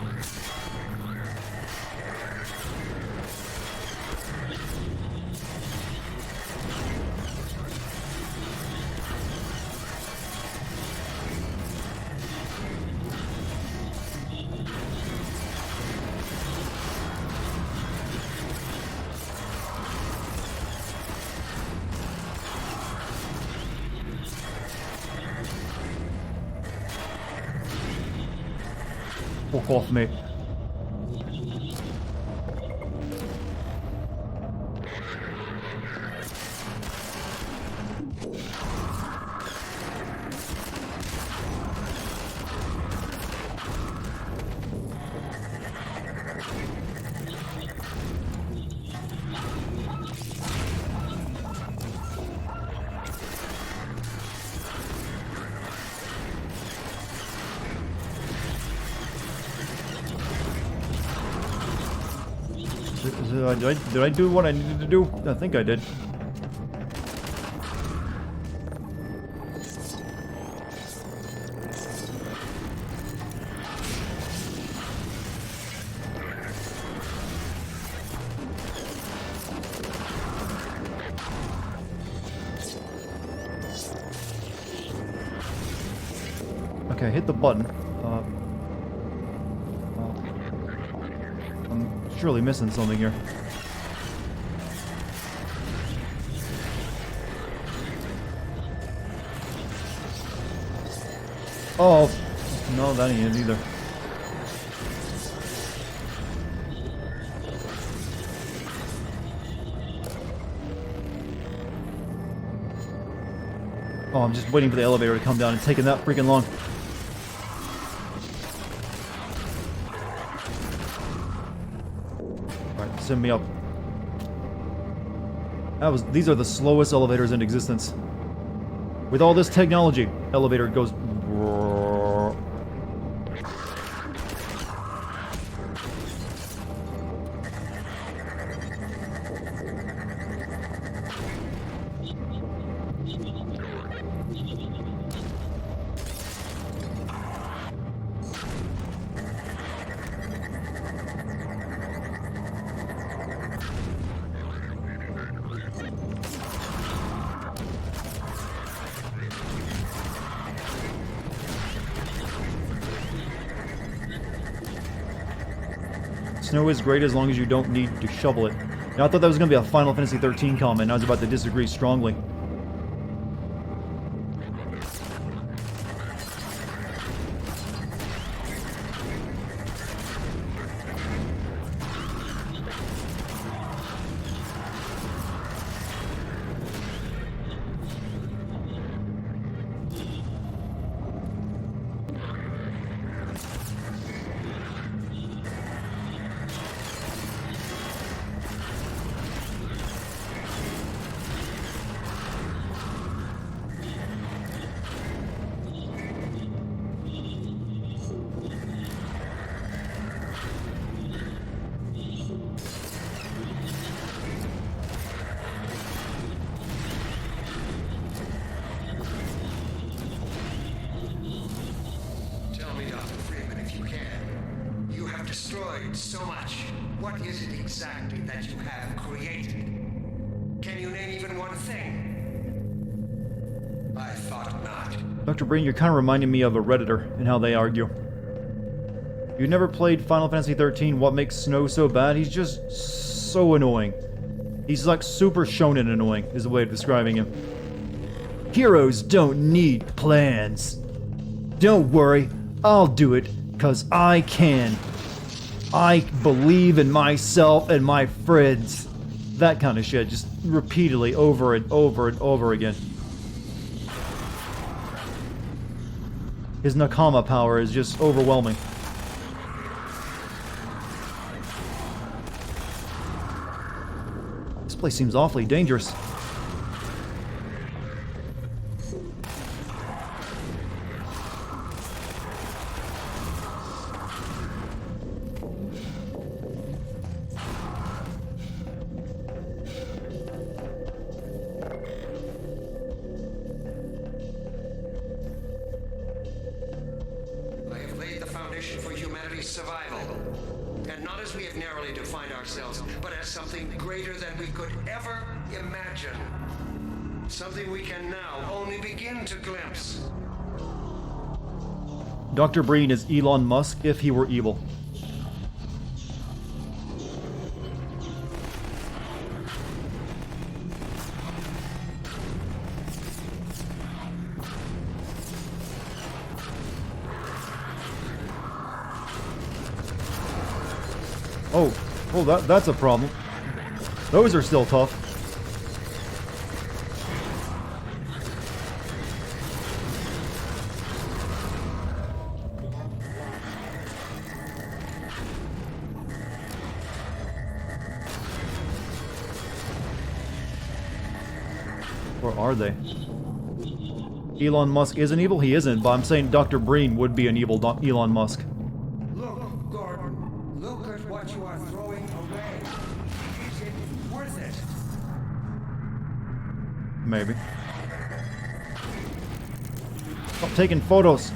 Fuck off, mate. Did I do what I needed to do? I think I did. Okay, hit the button. I'm surely missing something here. Oh, no, that ain't it either. Oh, I'm just waiting for the elevator to come down and taking that freaking long. Alright, send me up. These are the slowest elevators in existence. With all this technology, elevator goes. Snow is great as long as you don't need to shovel it. Now, I thought that was going to be a Final Fantasy 13 comment, and I was about to disagree strongly. enjoyed so much. What is it exactly that you have created? Can you name even one thing? I thought not. Dr. Breen, you're kind of reminding me of a Redditor and how they argue. You never played Final Fantasy 13. What makes Snow so bad? He's just so annoying. He's like super shonen annoying, is the way of describing him. Heroes don't need plans. Don't worry, I'll do it, 'cause I can. I believe in myself and my friends. That kind of shit, just repeatedly over and over and over again. His Nakama power is just overwhelming. This place seems awfully dangerous. I have laid the foundation for humanity's survival. And not as we have narrowly defined ourselves, but as something greater than we could ever imagine. Something we can now only begin to glimpse. Dr. Breen is Elon Musk if he were evil. Oh, that's a problem. Those are still tough. Or are they? Elon Musk isn't evil? He isn't, but I'm saying Dr. Breen would be an evil Elon Musk. Look, Gordon. Look at what you are throwing away. Is it worth it? Maybe. Stop taking photos.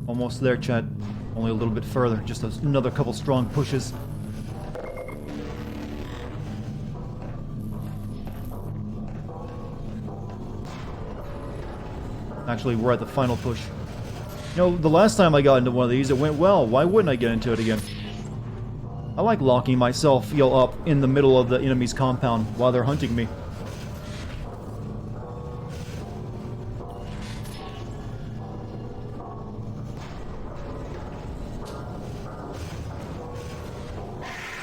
Almost there, Chad. Only a little bit further. Just another couple strong pushes. Actually, we're at the final push. You know, the last time I got into one of these, it went well. Why wouldn't I get into it again? I like locking myself, up in the middle of the enemy's compound while they're hunting me.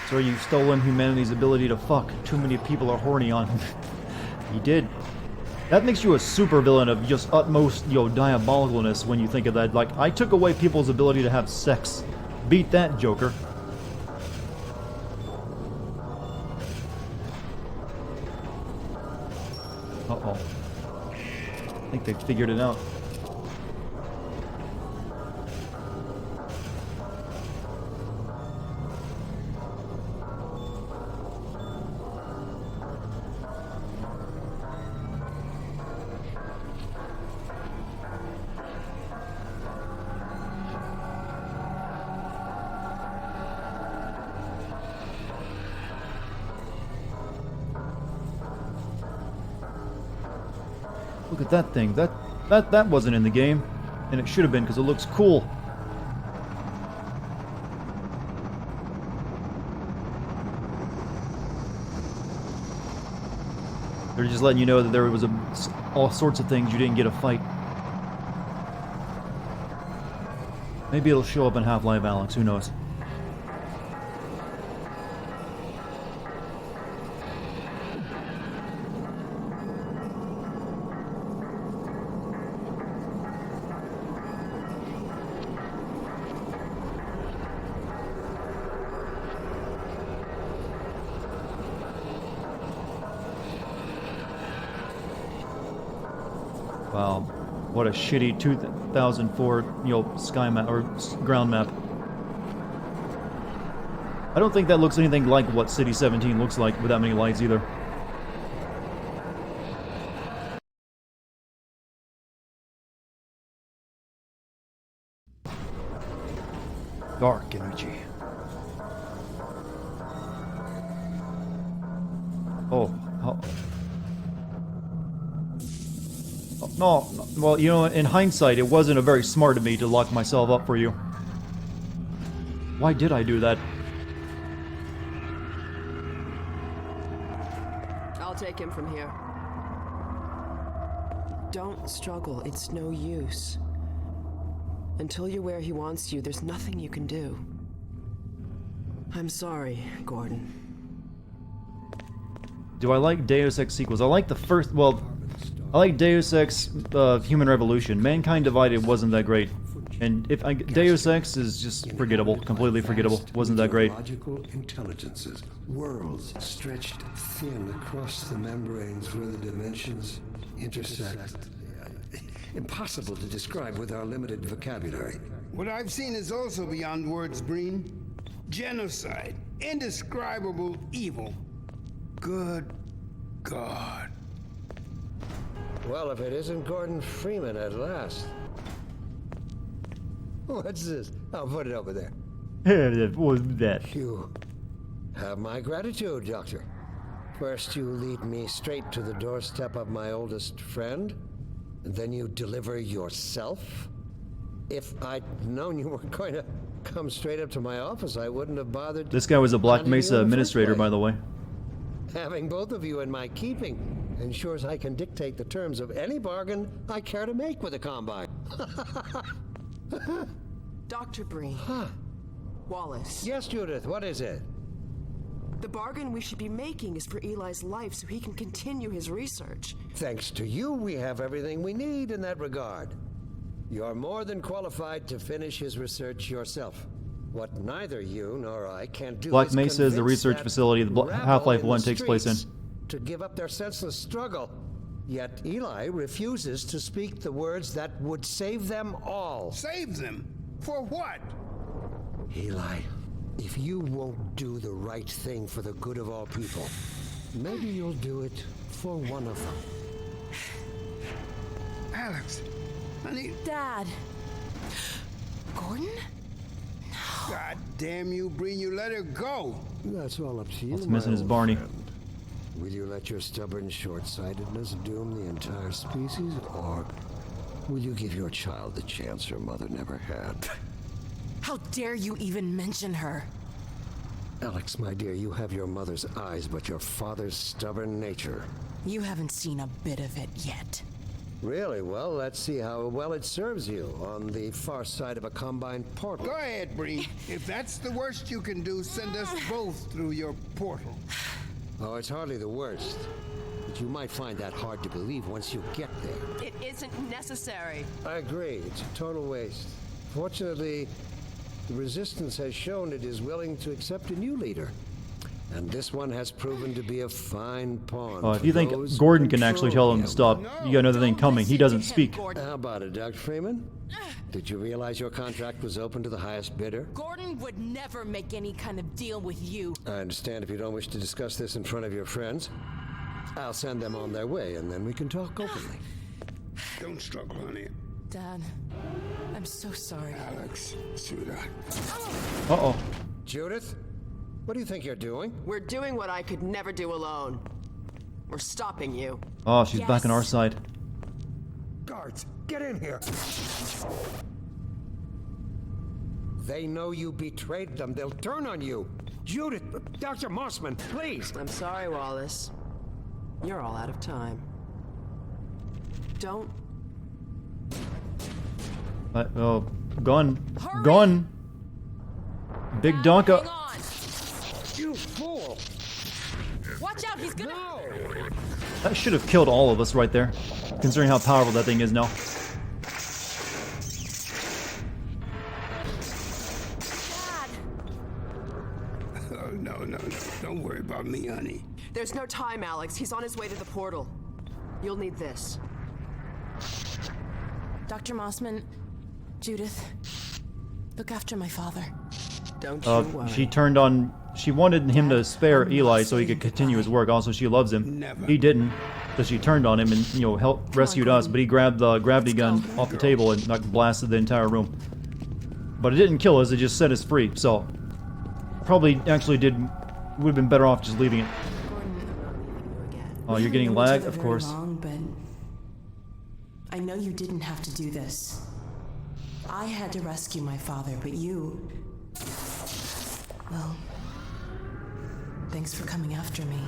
So you've stolen humanity's ability to fuck. Too many people are horny on him. He did. That makes you a supervillain of just utmost, diabolicalness when you think of that. Like, I took away people's ability to have sex. Beat that, Joker. Uh-oh. I think they figured it out. Look at that thing. That wasn't in the game. And it should have been, because it looks cool. They're just letting you know that there was all sorts of things you didn't get to fight. Maybe it'll show up in Half-Life Alyx, who knows. Wow, what a shitty 2004, sky map or ground map. I don't think that looks anything like what City 17 looks like with that many lights either. Dark energy. Oh. No, well, you know, in hindsight, it wasn't a very smart of me to lock myself up for you. Why did I do that? I'll take him from here. Don't struggle, it's no use. Until you're where he wants you, there's nothing you can do. I'm sorry, Gordon. Do I like Deus Ex sequels? I like the first, well, I like Deus Ex Human Revolution. Mankind Divided wasn't that great. And Deus Ex is just forgettable, completely forgettable. Wasn't that great. Logical intelligences, worlds stretched thin across the membranes where the dimensions intersect. Impossible to describe with our limited vocabulary. What I've seen is also beyond words, Breen. Genocide, indescribable evil. Good God. Well, if it isn't Gordon Freeman at last. What's this? I'll put it over there. What was that? You have my gratitude, Doctor. First, you lead me straight to the doorstep of my oldest friend, and then you deliver yourself. If I'd known you were going to come straight up to my office, I wouldn't have bothered. This guy was a Black handing you Mesa in the first administrator, place. by the way. Having both of you in my keeping ensures I can dictate the terms of any bargain I care to make with the Combine. Dr. Breen. Huh. Wallace. Yes, Judith, what is it? The bargain we should be making is for Eli's life so he can continue his research. Thanks to you, we have everything we need in that regard. You're more than qualified to finish his research yourself. What neither you nor I can do Black is Mesa is the convince research that facility the rabble Half-Life in 1 the takes place in. streets to give up their senseless struggle. Yet Eli refuses to speak the words that would save them all. Save them? For what? Eli, if you won't do the right thing for the good of all people, maybe you'll do it for one of them. Alex, honey, Dad. Gordon? God damn you, Breen, you let her go. That's all up to you, What's my missing is old Barney. friend. Will you let your stubborn short-sightedness doom the entire species, or will you give your child the chance her mother never had? How dare you even mention her? Alex, my dear, you have your mother's eyes, but your father's stubborn nature. You haven't seen a bit of it yet. Really? Well, let's see how well it serves you on the far side of a Combine portal. Go ahead, Breen. If that's the worst you can do, send us both through your portal. Oh, it's hardly the worst. But you might find that hard to believe once you get there. It isn't necessary. I agree. It's a total waste. Fortunately, the Resistance has shown it is willing to accept a new leader. And this one has proven to be a fine pawn. Oh, if for you think those who Gordon can actually tell him to control stop, you got another thing coming. He doesn't speak. How about it, Dr. Freeman? Did you realize your contract was open to the highest bidder? Gordon would never make any kind of deal with you. I understand if you don't wish to discuss this in front of your friends. I'll send them on their way, and then we can talk openly. Don't struggle, honey. Dad, I'm so sorry. Alex, sweetheart. Uh-oh. Judith, what do you think you're doing? We're doing what I could never do alone. We're stopping you. Oh, she's back on our side. Guards, get in here! They know you betrayed them. They'll turn on you. Judith, Dr. Mossman, please! I'm sorry, Wallace. You're all out of time. Don't. Oh, gun. Hurry! Gun! Big Hang Donka. on. You fool! Watch out, he's gonna... No! That should have killed all of us right there, considering how powerful that thing is now. Dad! Oh, no. Don't worry about me, honey. There's no time, Alex. He's on his way to the portal. You'll need this. Dr. Mossman, Judith, look after my father. Don't you worry. She turned on she wanted him to spare Eli so he could continue his work. Also, she loves him. Never. He didn't, so she turned on him and, you know, helped rescued us. But he grabbed the gravity gun off the table and like blasted the entire room. But it didn't kill us. It just set us free. So probably actually would have been better off just leaving it. Oh, you're getting lag, of course. But I know you didn't have to do this. I had to rescue my father, but you... Well, thanks for coming after me.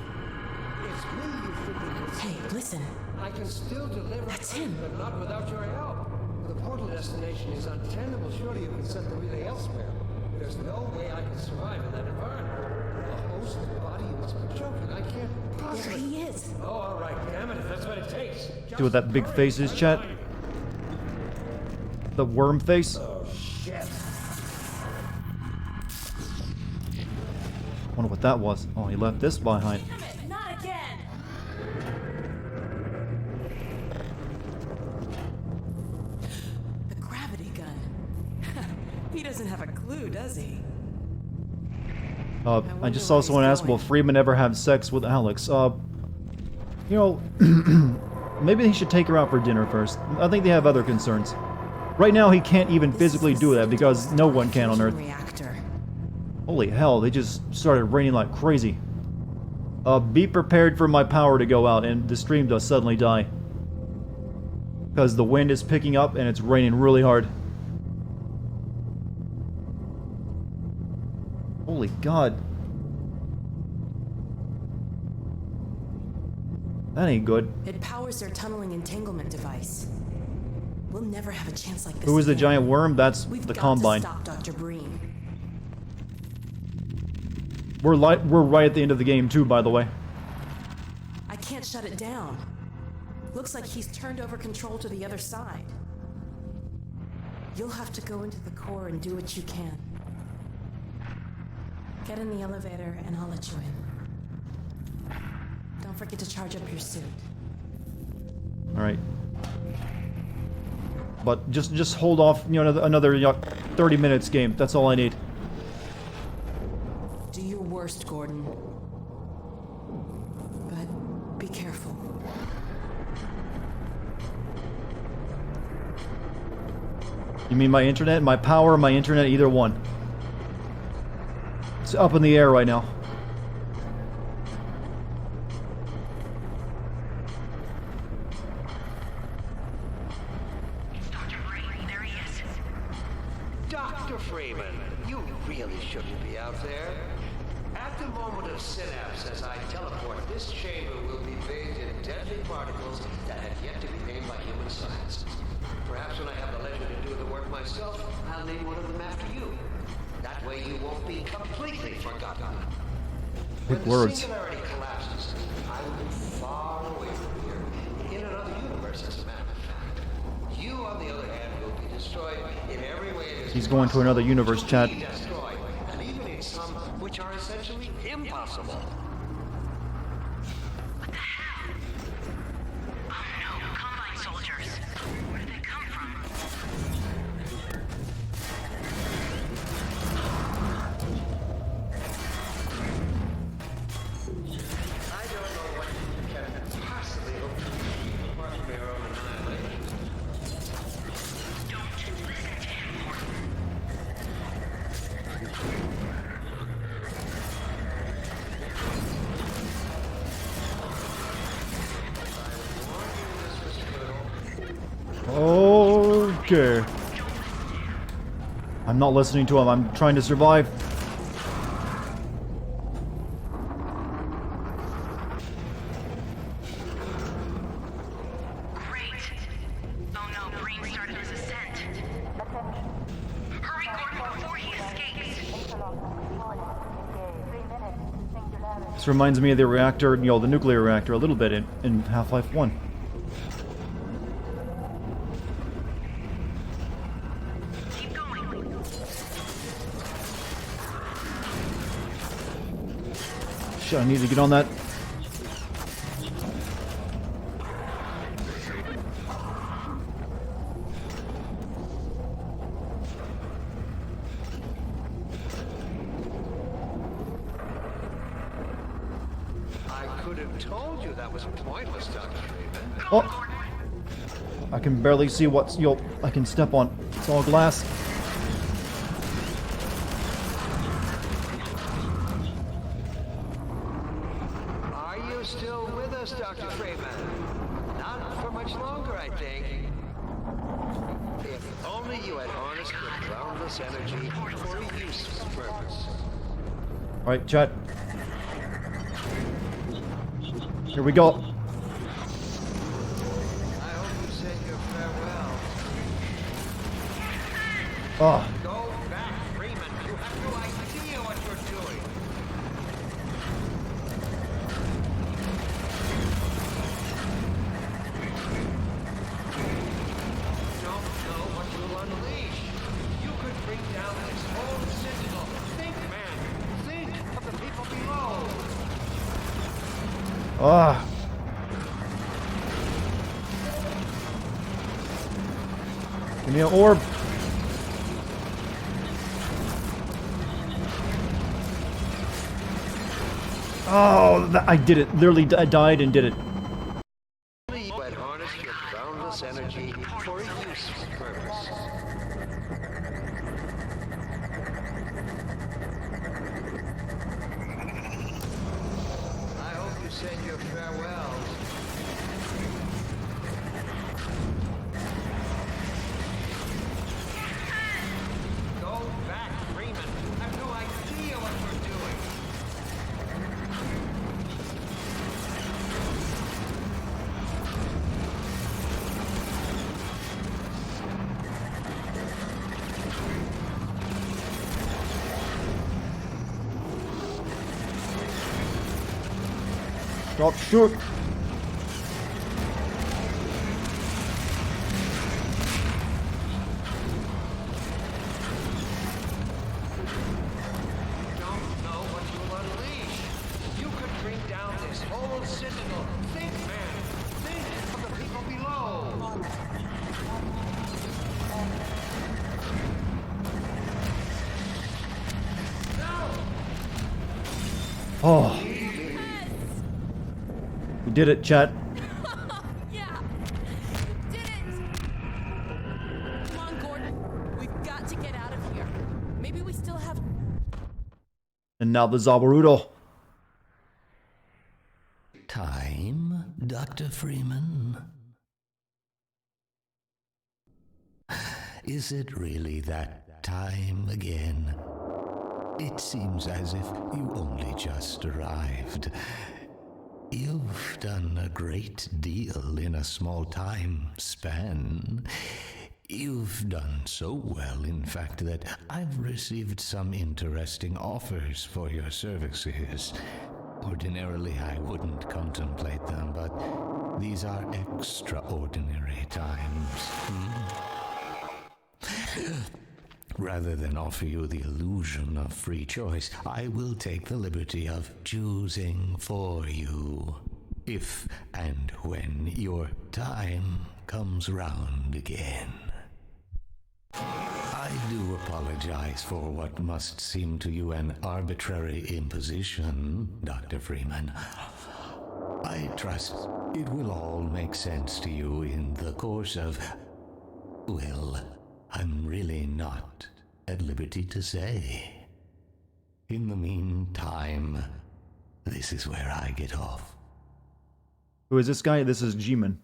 It's me you should be Hey, listen. I can still deliver, That's him. but not without your help. The portal destination is untenable. Surely you can set the relay elsewhere. There's no way I can survive in that environment. The host body, you must be joking. I can't There possibly... he is. Oh, all right, damn it, if that's what it takes. See what that big face is, chat? The worm face? Oh, shit. Wonder what that was. Oh, he left this behind. Not again! The gravity gun. He doesn't have a clue, does he? I just saw someone ask, will Freeman ever have sex with Alex? You know, maybe he should take her out for dinner first. I think they have other concerns. Right now, he can't even physically do that because no one can on Earth. Reactor. Holy hell, they just started raining like crazy. Be prepared for my power to go out and the stream does suddenly die. Because the wind is picking up and it's raining really hard. Holy God. That ain't good. It powers their tunneling entanglement device. We'll never have a chance like this. Who is the again. giant worm? That's We've the got Combine. To stop Dr. Breen. We're right at the end of the game too, by the way. I can't shut it down. Looks like he's turned over control to the other side. You'll have to go into the core and do what you can. Get in the elevator and I'll let you in. Don't forget to charge up your suit. All right. But just hold off, you know, another 30 minutes game. That's all I need. Do your worst, Gordon. But be careful. You mean my internet? My power, my internet, either one. It's up in the air right now. Dr. Freeman, you really shouldn't be out there. At the moment of synapse, as I teleport, this chamber will be bathed in deadly particles that have yet to be named by human science. Perhaps when I have the leisure to do the work myself, I'll name one of them after you. That way you won't be completely forgotten. Big When words. the singularity collapses, I will be far away from here, in another universe, as a matter of fact. You, on the other hand, will be destroyed in every way it is He's going to another universe, to chat. be destroyed, and even in some which are essentially impossible. Combine soldiers. Where did they come from? I don't know what you can possibly hope to do apart from your own annihilation. Don't listen to him. Okay. I'm not listening to him. I'm trying to survive. Great. Oh no, Breen started his ascent. Hurry, Gordon, before he escapes. This reminds me of the reactor, you know, the nuclear reactor a little bit in Half-Life 1. Keep going. Shit, I need to get on that. have told you that was pointless, Dr. Freeman. Oh! I can barely see what's I can step on. It's all glass. Are you still with us, Dr. Freeman? Not for much longer, I think. If only you had harnessed your boundless energy for a useful purpose. Alright, chat. Here we go. I hope you said your farewell. Oh. Go back, Freeman. You have no idea what you're doing. You don't know what you'll unleash. You could bring down this whole citadel. Think, man. Think of the people below. Ah. Give me an orb. Oh, I did it. Literally, I died and did it. Only you had harnessed your boundless energy for a useful purpose. I hope you said your farewells. Go back, Freeman. I have no idea what you're doing. Stop shoot. Don't know what you'll unleash. You could bring down this whole citadel. Think, man. Think of the people below. Oh. We did it, chat. Yeah. You did it. Come on, Gordon. We've got to get out of here. Maybe we still have. And now the Zabarudo. Time, Dr. Freeman? Is it really that time again? It seems as if you only just arrived. You've done a great deal in a small time span. You've done so well, in fact, that I've received some interesting offers for your services. Ordinarily, I wouldn't contemplate them, but these are extraordinary times. Rather than offer you the illusion of free choice, I will take the liberty of choosing for you, if and when your time comes round again. I do apologize for what must seem to you an arbitrary imposition, Dr. Freeman. I trust it will all make sense to you in the course of... well, I'm really not at liberty to say. In the meantime, this is where I get off. Who is this guy? This is G-Man.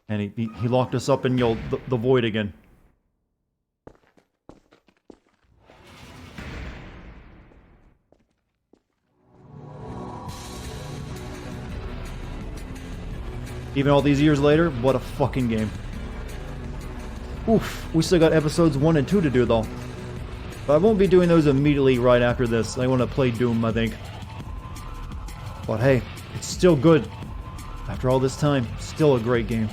And he locked us up in the void again. Even all these years later, what a fucking game. Oof, we still got episodes 1 and 2 to do though. But I won't be doing those immediately right after this. I want to play Doom, I think. But hey, it's still good. After all this time, still a great game.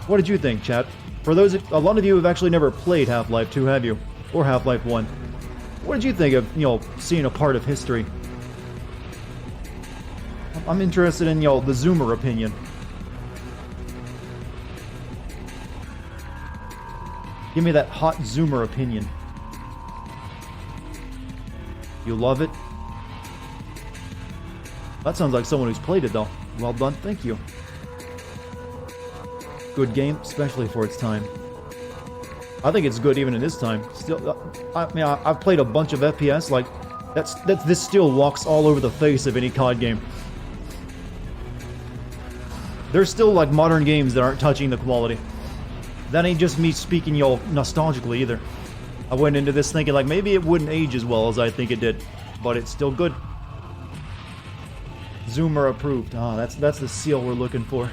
What did you think, chat? For those, a lot of you have actually never played Half-Life 2, have you? Or Half-Life 1. What did you think of, seeing a part of history? I'm interested in, the Zoomer opinion. Give me that hot Zoomer opinion. You love it? That sounds like someone who's played it, though. Well done, thank you. Good game, especially for its time. I think it's good even in this time. Still, I mean, I've played a bunch of FPS, like, this still walks all over the face of any COD game. There's still, like, modern games that aren't touching the quality. That ain't just me speaking, nostalgically, either. I went into this thinking, like, maybe it wouldn't age as well as I think it did. But it's still good. Zoomer approved. Ah, that's the seal we're looking for.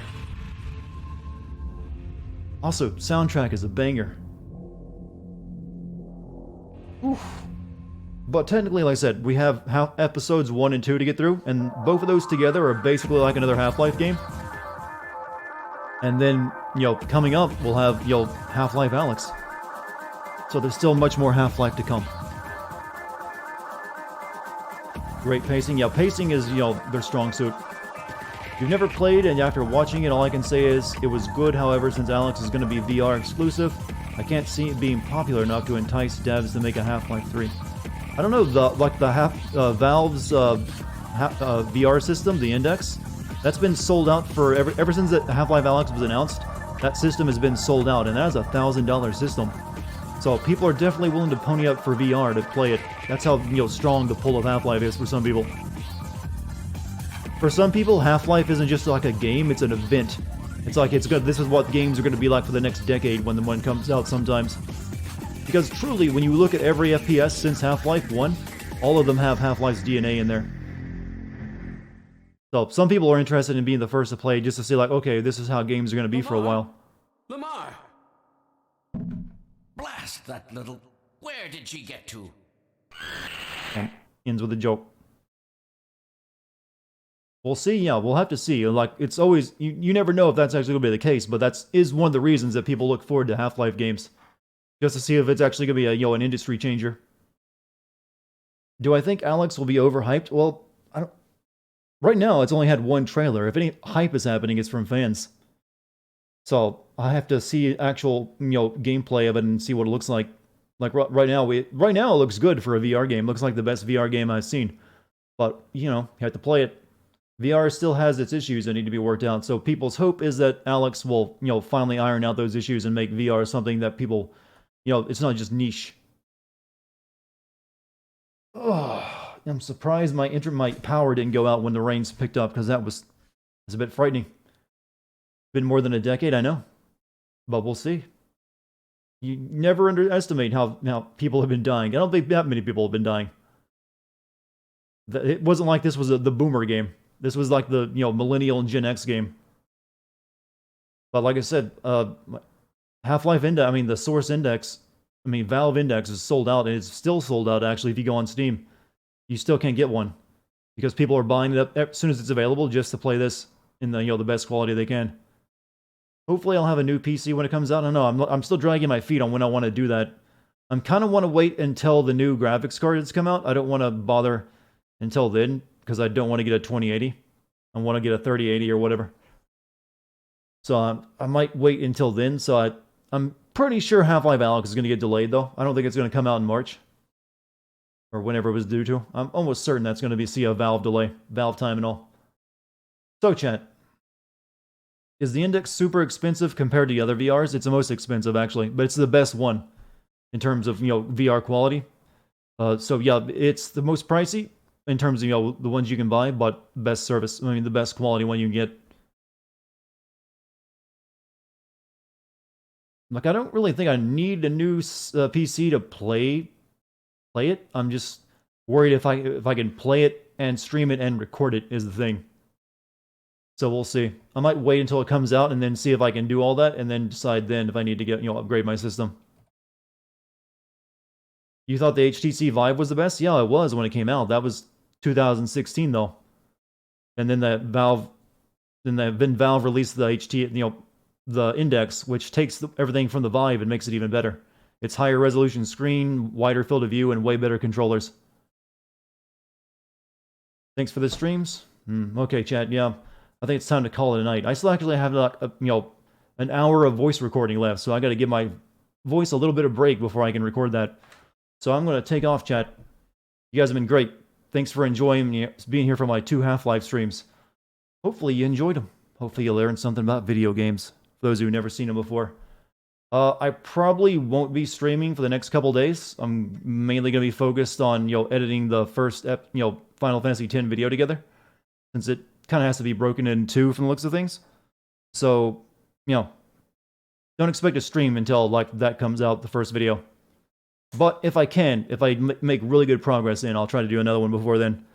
Also, soundtrack is a banger. Oof. But technically, like I said, we have episodes 1 and 2 to get through, and both of those together are basically like another Half-Life game. And then, coming up, we'll have, Half-Life Alyx. So there's still much more Half-Life to come. Great pacing. Yeah, pacing is, their strong suit. If you've never played, and after watching it, all I can say is it was good. However, since Alyx is going to be VR exclusive, I can't see it being popular enough to entice devs to make a Half-Life 3. I don't know, Valve's VR system, the Index, that's been sold out for ever since Half-Life Alyx was announced. That system has been sold out, and that is a $1,000 system. So people are definitely willing to pony up for VR to play it. That's how strong the pull of Half-Life is for some people. For some people, Half-Life isn't just like a game; it's an event. It's like it's good. This is what games are going to be like for the next decade when the one comes out. Sometimes, because truly, when you look at every FPS since Half-Life 1, all of them have Half-Life's DNA in there. So some people are interested in being the first to play just to see, like, okay, this is how games are going to be for a while. Lamar! Blast that little... Where did she get to? And ends with a joke. We'll see, yeah, we'll have to see. Like, it's always... You never know if that's actually going to be the case, but that is one of the reasons that people look forward to Half-Life games. Just to see if it's actually going to be an industry changer. Do I think Alyx will be overhyped? Well, I don't... Right now, it's only had one trailer. If any hype is happening, it's from fans. So, I have to see actual, gameplay of it and see what it looks like. Like, right now it looks good for a VR game. Looks like the best VR game I've seen. But, you have to play it. VR still has its issues that need to be worked out. So, people's hope is that Alyx will, finally iron out those issues and make VR something that people, it's not just niche. Oh, I'm surprised my power didn't go out when the rains picked up, because it's a bit frightening. Been more than a decade, I know. But we'll see. You never underestimate how people have been dying. I don't think that many people have been dying. It wasn't like this was the boomer game. This was like the, millennial and Gen X game. But like I said, Half-Life Index, the Source Index, Valve Index is sold out, and it's still sold out, actually, if you go on Steam. You still can't get one. Because people are buying it up as soon as it's available just to play this in the best quality they can. Hopefully I'll have a new PC when it comes out. I don't know, I'm still dragging my feet on when I want to do that. I kind of want to wait until the new graphics cards come out. I don't want to bother until then, because I don't want to get a 2080. I want to get a 3080 or whatever. So I might wait until then. So I'm pretty sure Half-Life Alyx is going to get delayed, though. I don't think it's going to come out in March. Or whenever it was due to. I'm almost certain that's going to see a Valve delay. Valve time and all. So, chat. Is the Index super expensive compared to the other VRs? It's the most expensive, actually. But it's the best one in terms of, VR quality. So, yeah, it's the most pricey in terms of, the ones you can buy, but best service. The best quality one you can get. Like, I don't really think I need a new PC to play it. I'm just worried if I can play it and stream it and record it is the thing. So we'll see. I might wait until it comes out and then see if I can do all that, and then decide then if I need to get, upgrade my system. You thought the HTC Vive was the best? Yeah, it was when it came out. That was 2016 though. And then Valve released the the Index, which takes everything from the Vive and makes it even better. It's higher resolution screen, wider field of view, and way better controllers. Thanks for the streams. Okay, chat. Yeah. I think it's time to call it a night. I still actually have an hour of voice recording left, so I got to give my voice a little bit of break before I can record that. So I'm going to take off, chat. You guys have been great. thanks for enjoying being here for my 2 Half-Life streams. Hopefully you enjoyed them. Hopefully you learned something about video games, for those who've never seen them before. I probably won't be streaming for the next couple days. I'm mainly going to be focused on, editing the first, Final Fantasy X video together, since it kind of has to be broken in 2 from the looks of things. So, don't expect a stream until, that comes out, the first video. But if I make really good progress I'll try to do another one before then.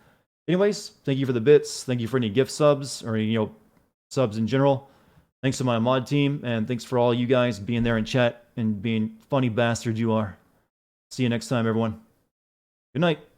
Anyways, thank you for the bits. Thank you for any gift subs, or, subs in general. Thanks to my mod team, and thanks for all you guys being there in chat and being funny bastards you are. See you next time, everyone. Good night.